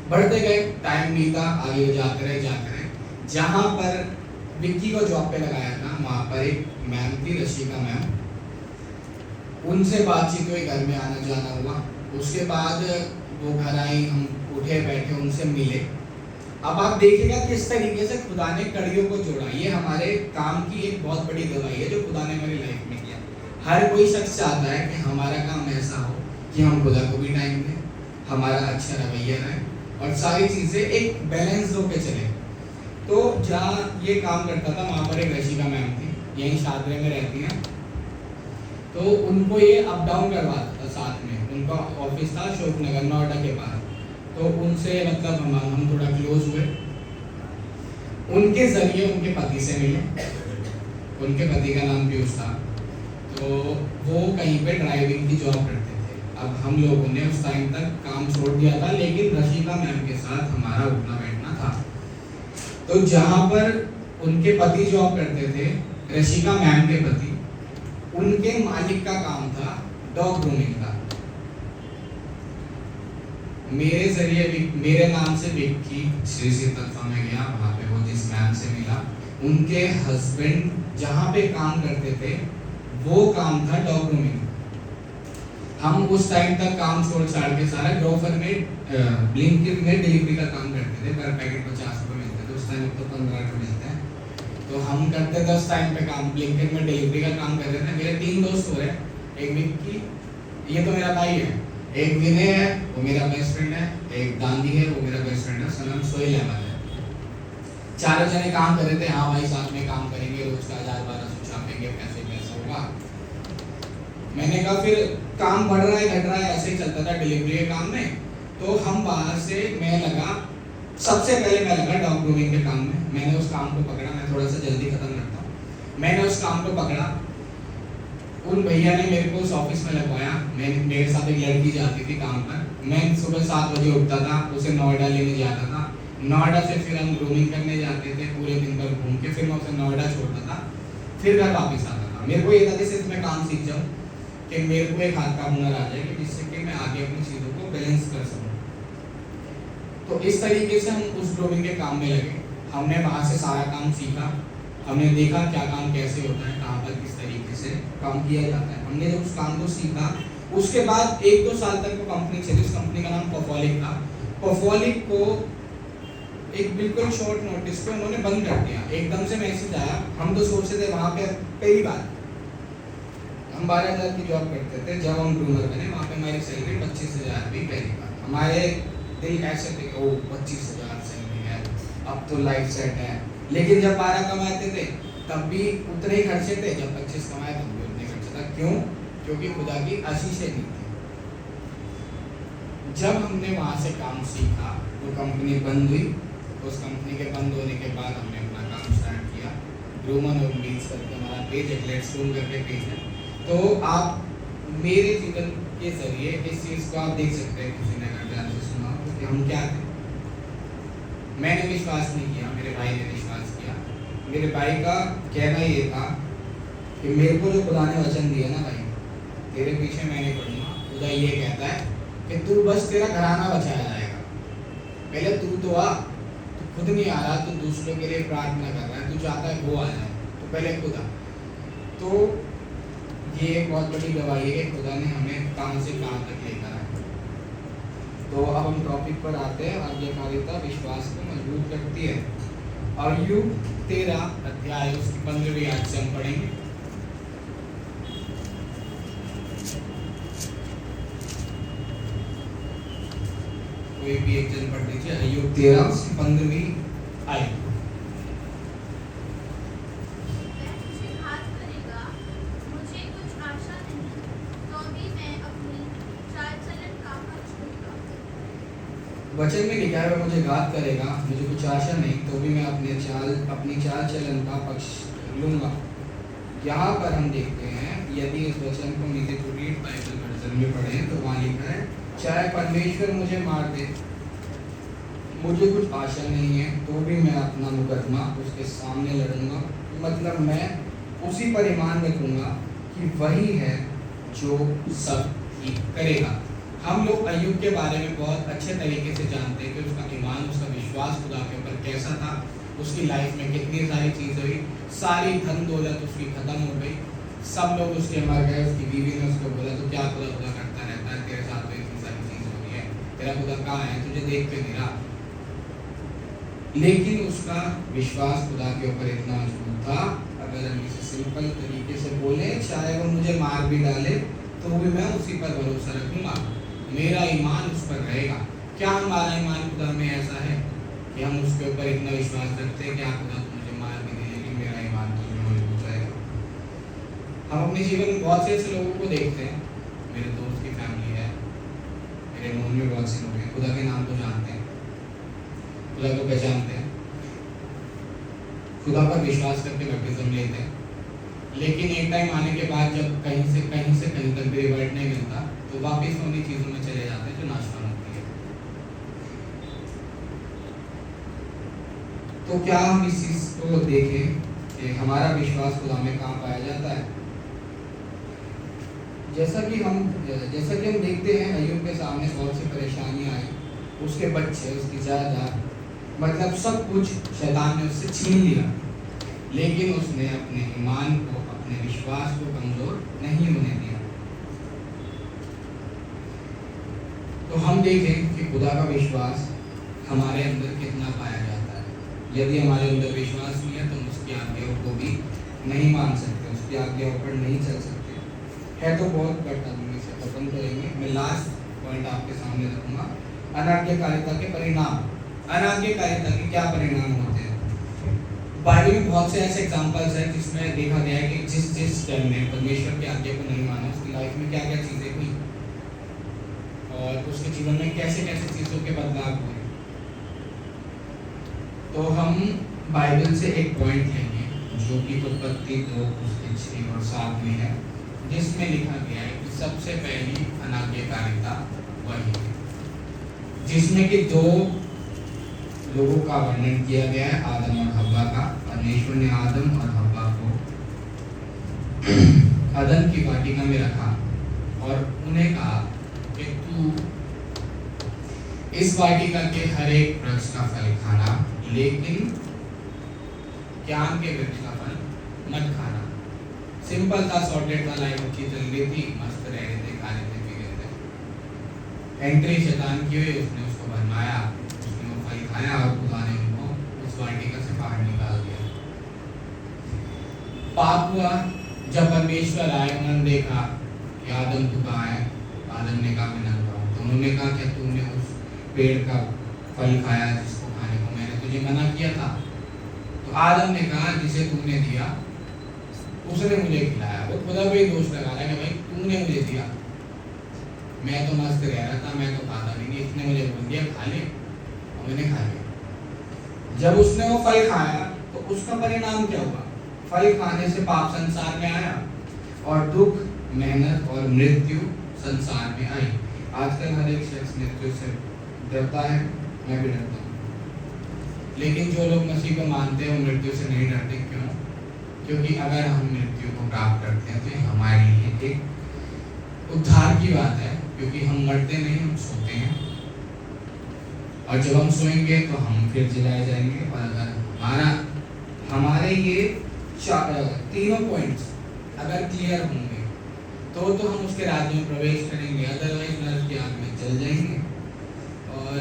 बढ़ते गए, टाइम बीता, आगे जाते रहे। जहां पर विक्की को जॉब पे लगाया था, वहां पर एक मैम थी, रशिका मैम। उनसे बातचीत हुई, घर में आना जाना हुआ। उसके बाद वो घर आई, हम उठे बैठे उनसे मिले। अब आप देखिएगा किस तरीके से खुदा ने कड़ियों को जोड़ा। ये हमारे काम की एक बहुत बड़ी दवाई है जो खुदा ने हमारी लाइफ में किया। हर कोई शख्स चाहता है कि हमारा काम ऐसा हो कि हम खुदा को भी टाइम दें, हमारा अच्छा रवैया रहे और सारी चीज़ें एक बैलेंस होकर चले। तो जहाँ ये काम करता था वहाँ पर एक रशिका मैम थी, यहीं शादरे में रहती हैं। तो उनको ये अप डाउन करवाता था साथ में। उनका ऑफिस था अशोक नगर नोएडा के पास। तो उनसे मतलब हम थोड़ा क्लोज हुए। उनके जरिए उनके पति से मिले। उनके पति का नाम पीयूष था। तो वो कहीं पे ड्राइविंग की जॉब करते थे। अब हम लोगों ने उस टाइम तक काम छोड़ दिया था, लेकिन रशिका मैम के साथ हमारा उठना बैठना था। तो जहाँ पर उनके पति जॉब करते थे, रशिका मैम के पति, उनके मालिक का काम था डॉग ग्रूमिंग का। मेरे जरिए मेरे नाम से विक्की श्री तत्वा में गया। वहाँ पे वो जिस मैम से मिला, उनके हस्बैंड जहाँ पे काम करते थे वो काम था डॉग ग्रूमिंग। हम उस टाइम तक काम छोड़ छाड़ के सारा ग्रोफर में ब्लिंकिट में डिलीवरी का काम करते थे। पर पैकेट 50 रुपये मिलते थे, उस टाइम तो 15 रुपये मिलते हैं। तो हम करते थे उस टाइम पे काम, ब्लिंकिट में डिलीवरी का काम कर रहे थे। मेरे 3 दोस्त हो रहे, एक विक्की, ये तो मेरा भाई है, एक विनय है वो मेरा बेस्ट फ्रेंड है, एक गांधी है वो मेरा बेस्ट फ्रेंड है, उसका नाम सोहेल अहमद है। चारों जने काम कर रहे थे। हाँ भाई साथ में काम करेंगे, रोज का 1000-1200 छापेंगे, पैसे होगा। मैंने कहा फिर काम बढ़ रहा है घट रहा है ऐसे ही चलता था डिलीवरी के काम में। तो हम बाहर से सबसे पहले मैं लगा डॉग ग्रूमिंग के काम में। मैंने उस काम को पकड़ा, मैं थोड़ा सा जल्दी खत्म करता हूँ। मैंने उस काम को पकड़ा, उन भैया ने मेरे को उस ऑफिस में लगवाया। मेरे साथ एक लड़की जाती थी काम पर। मैं सुबह 7 बजे उठता था, उसे नोएडा लेने जाता था। नोएडा से फिर हम ग्रूमिंग करने जाते थे, पूरे दिन भर घूम के फिर मैं उसे नोएडा छोड़ता था, फिर घर वापस आता था। मेरे को ये था कि सिर्फ मैं काम सीख जाऊँ, कि मेरे को एक हाथ का हुनर आ जाए कि जिससे कि मैं आगे अपनी चीज़ों को बैलेंस कर सकूँ। तो इस तरीके से हम उस ग्रूमिंग के काम में लगे। हमने वहाँ से सारा काम सीखा, हमने देखा क्या काम कैसे होता है, कहाँ पर किस तरीके से काम किया जाता है। हमने जब उस काम को सीखा, उसके बाद 1-2 साल तक वो कंपनी चली। उस कंपनी का नाम पफॉलिक था। पफॉलिक को एक बिल्कुल शॉर्ट नोटिस पे उन्होंने बंद कर दिया। एकदम से मैसेज आया। हम तो सोचते थे वहाँ पे पहली बार हम 12,000 की जॉब करते थे। जब हम ग्रूमर बने वहाँ पे हमारी सैलरी 25,000 भी पहली बार। हमारे दिल ऐसे थे, ओ 25,000 सैलरी है, अब तो लाइफ सेट है। लेकिन जब 12 कमाते थे तब भी उतने ही खर्चे थे, जब 25 कमाए तब भी उतने खर्चे था। क्यों? क्योंकि खुदा की आशीष नहीं थी। जब हमने वहाँ से काम सीखा, वो कंपनी बंद हुई। उस कंपनी के बंद होने के बाद हमने अपना काम स्टार्ट किया। ग्रूमर और मील्स करके हमारा पेज है, लेट्स ग्रूम करके पेज है। तो आप मेरे जीवन के जरिए इस चीज़ को आप देख सकते हैं। किसी ने अगर ध्यान से सुना हो कि हम क्या थे। मैंने विश्वास नहीं किया, मेरे भाई ने विश्वास किया। मेरे भाई का कहना ये था कि मेरे को जो खुदा ने वचन दिया ना भाई, तेरे पीछे मैं नहीं पढ़ूंगा। खुदा ये कहता है कि तू बस तेरा घराना बचाया जाएगा। पहले तू तो आ, तू खुद नहीं आ रहा, तू दूसरों के लिए प्रार्थना कर रहा है, तू चाहता है वो आ जाए, तो पहले खुद आ। तो ये एक बहुत बड़ी गवाही है कि खुदा ने हमें कहाँ से कहाँ तक लेकर आए। तो अब हम टॉपिक पर आते हैं। आज्ञाकारिता विश्वास को मजबूत करती है। और युग 13 अध्याय उसकी 15वीं आयत से हम पढ़ेंगे। कोई भी एक जन पढ़ लीजिए, अय्यूब 13 उसकी 15वीं आयत। वह मुझे घात करेगा, मुझे कुछ आशा नहीं, तो भी मैं अपनी चाल चलन का पक्ष लूंगा। वचन में लिखा है वह मुझे घात करेगा, मुझे कुछ आशा नहीं, तो भी मैं अपनी चाल चलन का पक्ष लूंगा। यहाँ पर हम देखते हैं, यदि इस वचन को नीचे टू रीड बाइबल वर्जन में पढ़ें तो वहाँ लिखा है, चाहे परमेश्वर मुझे मार दे, मुझे कुछ आशा नहीं है, तो भी मैं अपना मुकदमा उसके सामने लड़ूंगा। मतलब मैं उसी पर ईमान रखूंगा कि वही है जो सब ठीक करेगा। हम लोग अय्यूब के बारे में बहुत अच्छे तरीके से जानते हैं कि उसका ईमान, उसका विश्वास खुदा के ऊपर कैसा था, उसकी लाइफ में कितनी सारी चीज़ हुई, सारी धन दौलत उसकी खत्म हो गई, सब लोग उसके मर गए, उसकी बीवी ने उसको बोला तो क्या खुदा खुदा करता रहता है, तेरे साथ तो इतनी सारी चीज़ हो रही है, तेरा खुदा कहाँ है, तुझे देख के नहीं रहा। लेकिन उसका विश्वास खुदा के ऊपर इतना मजबूत था, अगर हम इसे सिंपल तरीके से बोले, चाहे वो मुझे मार भी डाले तो भी मैं उसी पर भरोसा रखूंगा, मेरा ईमान उस पर रहेगा। क्या हमारा ईमान खुदा में ऐसा है कि हम उसके ऊपर इतना विश्वास रखते हैं कि आप खुदा तो मुझे मार भी दे लेकिन मेरा ईमान तुझ में मजबूत रहेगा। हम अपने जीवन में बहुत से ऐसे लोगों को देखते हैं, मेरे दोस्त की फैमिली है, मेरे नोन में बहुत से लोग हैं, खुदा के नाम को जानते हैं, खुदा को पहचानते हैं, खुदा पर विश्वास करके बैप्टिज्म लेते हैं, लेकिन एक टाइम आने के बाद जब कहीं से कहीं तक भी रिवर्ट नहीं मिलता तो वापस उन्हीं चीज़ों में चले जाते हैं जो नाशवान होती है। तो क्या हम इस चीज़ को देखें कि हमारा विश्वास खुदा में कहाँ पाया जाता है। जैसा कि हम देखते हैं, अय्यूब के सामने बहुत सी परेशानियां आई, उसके बच्चे, उसकी जायदाद, मतलब सब कुछ शैतान ने उससे छीन लिया, लेकिन उसने अपने ईमान को, अपने विश्वास को कमजोर नहीं होने दिया। तो हम देखें कि खुदा का विश्वास हमारे अंदर कितना पाया जाता है। यदि हमारे अंदर विश्वास नहीं है तो हम उसकी आज्ञाओं को भी नहीं मान सकते, उसकी आज्ञाओं पर नहीं चल सकते। है तो बहुत, बट हम इसे खत्म करेंगे। मैं लास्ट पॉइंट आपके सामने रखूंगा, अनाज्ञाकारिता के परिणाम। अनाज्ञाकारिता के क्या परिणाम होते हैं। बाइबल में बहुत से ऐसे एग्जांपल्स हैं जिसमें देखा गया है कि जिस टाइम में परमेश्वर की आज्ञा को नहीं माना, उसकी लाइफ में क्या क्या चीज़ें हुई और उसके जीवन में कैसे कैसे चीज़ों के बदलाव हुए। तो हम बाइबल से एक पॉइंट लेंगे जो कि उत्पत्ति 2 उसके 6 और 7 में है, जिसमें लिखा गया है कि सबसे पहली अनाज्ञाकारिता वही है, जिसमें कि 2 लोगों का वर्णन किया गया है, आदम और हव्वा का। परमेश्वर ने आदम और हव्वा को अदन की वाटिका में रखा और उन्हें कहा कि तू इस वाटिका के हर एक वृक्ष का फल खाना, लेकिन ज्ञान के वृक्ष का फल मत खाना। सिंपल था, सॉर्टेड था, लाइफ अच्छी चल रही थी, मस्त रह रहे थे, खा रहे थे, पी रहे थे। एंट्री शैतान की हुई, उसने उसको भरमाया, उसने वो फल खाया और खुदा ने उनको उस वाटिका से बाहर निकाल दिया। पाप हुआ, जब परमेश्वर आए, उन्होंने देखा कि आदम तू कहाँ है। आदम ने कहा मैं नंगा हूं। तो उन्होंने कहा क्या तूने उस पेड़ का फल खाया जिसको खाने को मैंने तुझे मना किया था। तो आदम ने कहा जिसे तूने दिया उसने मुझे खिलाया। वो खुदा भी दोष लगा रहा है कि भाई तूने मुझे दिया, मैं तो मस्त रह रहा था, मैं तो खाता भी नहीं, इसने मुझे बोल दिया खा ले और मैंने खा लिया। जब उसने वो फल खाया तो उसका परिणाम क्या हुआ। फल खाने से पाप संसार में आया और दुख, मेहनत और मृत्यु संसार में आई। आजकल हर एक शख्स मृत्यु से डरता है, मैं भी डरता हूँ, लेकिन जो लोग मसीह को मानते हैं वो मृत्यु से नहीं डरते। क्यों? क्योंकि अगर हम मृत्यु को प्राप्त करते हैं तो ये हमारे लिए एक उद्धार की बात है, क्योंकि हम मरते नहीं, हम सोते हैं और जब हम सोएंगे तो हम फिर जलाए जाएंगे। और अगर हमारे ये तीनों पॉइंट्स अगर क्लियर होंगे तो हम उसके राज्य में प्रवेश करेंगे, अदरवाइज नरक की आग में जल जाएंगे और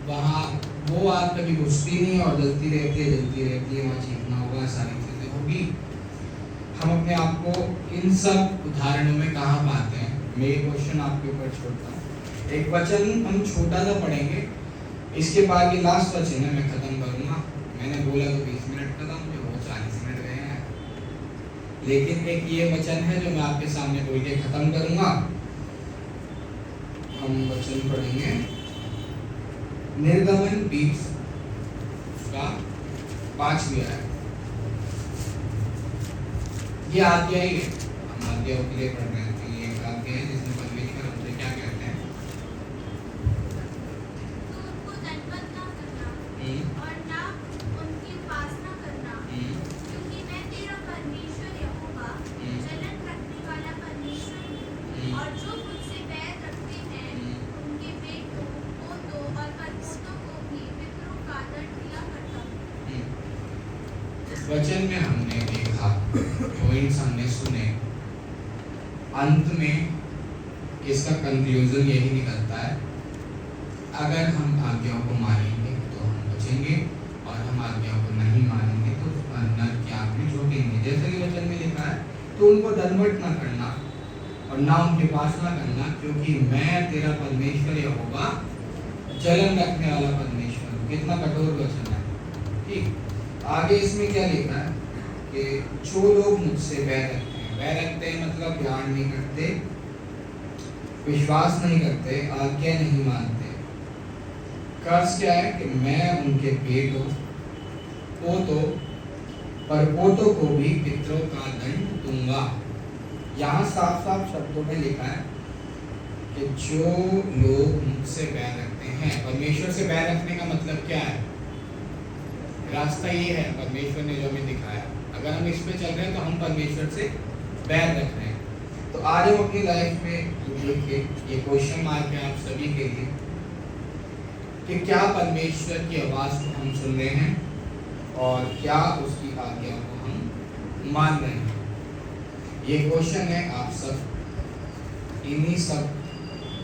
वहाँ वो आग कभी घुसती नहीं और जलती रहती है, वहाँ चीखना होगा, सारी चीज़ें होगी। हम अपने आप को इन सब उदाहरणों में कहाँ पाते हैं। मैं ये क्वेश्चन आपके ऊपर छोड़ता हूँ। एक वचन हम छोटा सा पढ़ेंगे इसके बाद ये लास्ट वचन है, मैं खत्म करूंगा। मैंने बोला तो 20 मिनट खत्म, जो वो 40 मिनट गए हैं। लेकिन एक ये वचन है जो मैं आपके सामने बोल के खत्म करूंगा। हम वचन पढ़ेंगे निर्गमन 20 का 5वीं आयत। ये आज्ञा ही है, हम आज्ञाओं के लिए पढ़ रहे हैं। तो ये एक आज्ञा है जिसमें परमेश्वर हमसे क्या कहते हैं, तो उनको दंडवत ना करना और ना उनकी उपासना करना, क्योंकि मैं तेरा परमेश्वर यहोवा जलन रखने वाला परमेश्वर हूँ। और जो मुझसे बैर रखते हैं उनके बेटों पोतों और परपोतों को भी पितरों का दंड दिया करता हूँ। वचन में हमने देखा, पॉइंट्स हमने सुने, अंत में इसका कंक्लूजन यही निकलता है, अगर हम आज्ञाओं को मानेंगे तो हम बचेंगे और हम आज्ञाओं को नहीं मानेंगे तो नरक की आग में झोंकेंगे। जैसे कि वचन में लिखा है, तो उनको दंडवत ना करना और ना उनकी उपासना करना, क्योंकि मैं तेरा परमेश्वर यहोवा जलन रखने वाला परमेश्वर हूँ। कितना कठोर वचन है। ठीक, आगे इसमें क्या लिखा है कि जो लोग मुझसे बैर रखते हैं मतलब ध्यान नहीं करते, विश्वास नहीं करते, आज्ञा नहीं मानते, कर्ज क्या है कि मैं उनके बेटों पोतों परपोतों को भी पितरों का दंड दूंगा। यहाँ साफ साफ शब्दों में लिखा है कि जो लोग मुझसे बैर रखते हैं, परमेश्वर से बैर रखने का मतलब क्या है, रास्ता ये है परमेश्वर ने जो हमें दिखाया। अगर हम इस पे चल रहे हैं तो हम परमेश्वर से बैर रख रहे हैं। तो आज हम अपनी लाइफ में देखिए, ये क्वेश्चन मार्क है आप सभी के लिए कि क्या परमेश्वर की आवाज़ को हम सुन रहे हैं और क्या उसकी आज्ञाओं को हम मान रहे हैं। ये क्वेश्चन है आप सब इन्हीं सब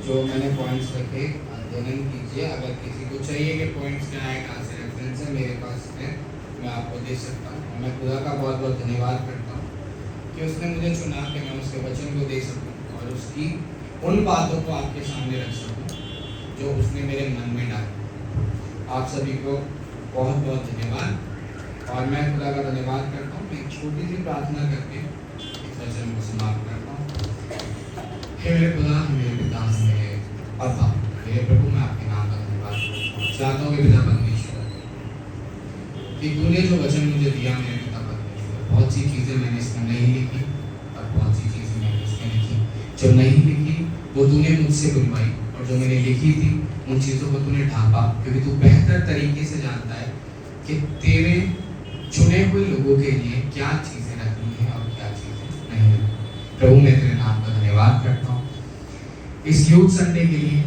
जो मैंने पॉइंट्स रखे अध्ययन कीजिए। अगर किसी को चाहिए कि पॉइंट्स क्या है, कहाँ से रेफरेंस है, मेरे पास है, मैं आपको दे सकता हूँ। मैं खुदा का बहुत बहुत धन्यवाद करता हूँ कि उसने मुझे चुना कि मैं उसके वचन को दे सकूँ और उसकी उन बातों को आपके सामने रख सकूँ जो उसने मेरे मन में डाली। आप सभी को बहुत बहुत धन्यवाद और मैं खुदा का धन्यवाद करता हूँ। मैं एक छोटी सी प्रार्थना करके इस वचन को समाप्त करता हूँ। हे मेरे खुदा, मेरे पिता, मेरे अब्बा, मेरे प्रभु, मैं आपके नाम का धन्यवाद चाहता हूँ कि पिता परमेश्वर कि तूने जो वचन मुझे दिया मेरे पिता परमेश्वर, बहुत सी चीज़ें मैंने इसमें नहीं लिखी और बहुत सी चीज़ें मैंने इसमें लिखी। जो नहीं लिखी वो तूने मुझसे बुलवाई और जो मैंने लिखी थी उन चीज़ों को तूने ढांपा, क्योंकि तू बेहतर तरीके से जानता है कि तेरे चुने हुए लोगों के लिए क्या चीज़ें रखनी है और क्या चीज़ें नहीं रखनी। प्रभु मैं तेरे नाम का धन्यवाद करता हूँ इस यूथ संडे के लिए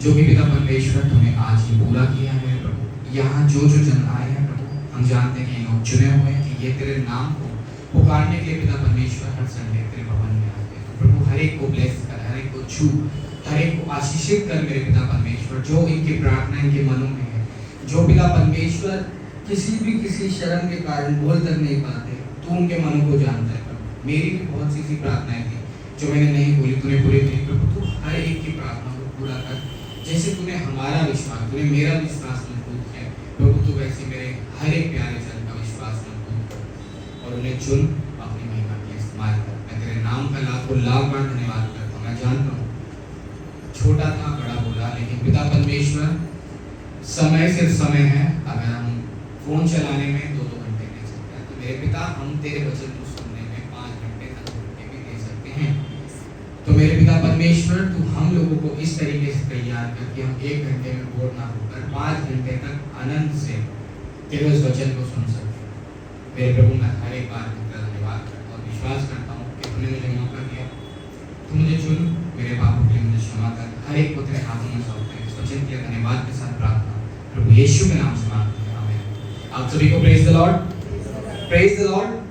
जो भी पिता परमेश्वर तूने आज ही पूरा किया है मेरे प्रभु। यहाँ जो जो जन आए हैं प्रभु, हम जानते हैं कि ये लोग चुने हुए हैं कि ये तेरे नाम को पुकारने के लिए पिता परमेश्वर हर संडे तेरे भवन में आते हैं। प्रभु हर एक को ब्लेस कर, हर एक को छू, हर एक को आशीषित कर मेरे पिता परमेश्वर। जो इनकी प्रार्थना इनके मनों में है, जो पिता परमेश्वर किसी शर्म के कारण बोल तक नहीं पाते, तू उनके मनों को जानता है प्रभु। मेरी भी बहुत सी प्रार्थनाएं थी जो मैंने नहीं बोली, तूने पूरी की प्रभु। तू हर एक की प्रार्थना को पूरा कर, जैसे तूने हमारा विश्वास, तूने मेरा विश्वास मजबूत किया प्रभु, तू वैसे मेरे हर एक प्यारे जन का विश्वास मजबूत कर और उन्हें चुन अपनी महिमा के लिए इस्तेमाल कर। मैं तेरे नाम का लाखों लाख बार धन्यवाद करता हूँ। मैं जानता हूँ छोटा था बड़ा बोला, लेकिन पिता परमेश्वर समय सिर्फ समय है। अगर हम फोन चलाने में 2-2 घंटे दे सकते हैं, तो मेरे पिता हम तेरे वचन को सुनने में 5 घंटे 10 घंटे भी दे सकते हैं। तो मेरे पिता परमेश्वर तू हम लोगों को इस तरीके से तैयार कर कि हम 1 घंटे में बोर ना होकर 5 घंटे तक आनंद से तेरे उस वचन को सुन सके। मेरे प्रभु मैं हर एक बार तेरा धन्यवाद करता हूँ, विश्वास करता हूँ कि तूने मुझे मौका दिया, तू मुझे चुन, मेरे पापों के लिए मुझे क्षमा कर। हर एक को तेरे हाथों में सौंपते हैं। इस वचन के लिए धन्यवाद के साथ प्रार्थना प्रभु यीशु के नाम से मांगते हैं, आमीन। आप सभी को praise the Lord, praise the Lord.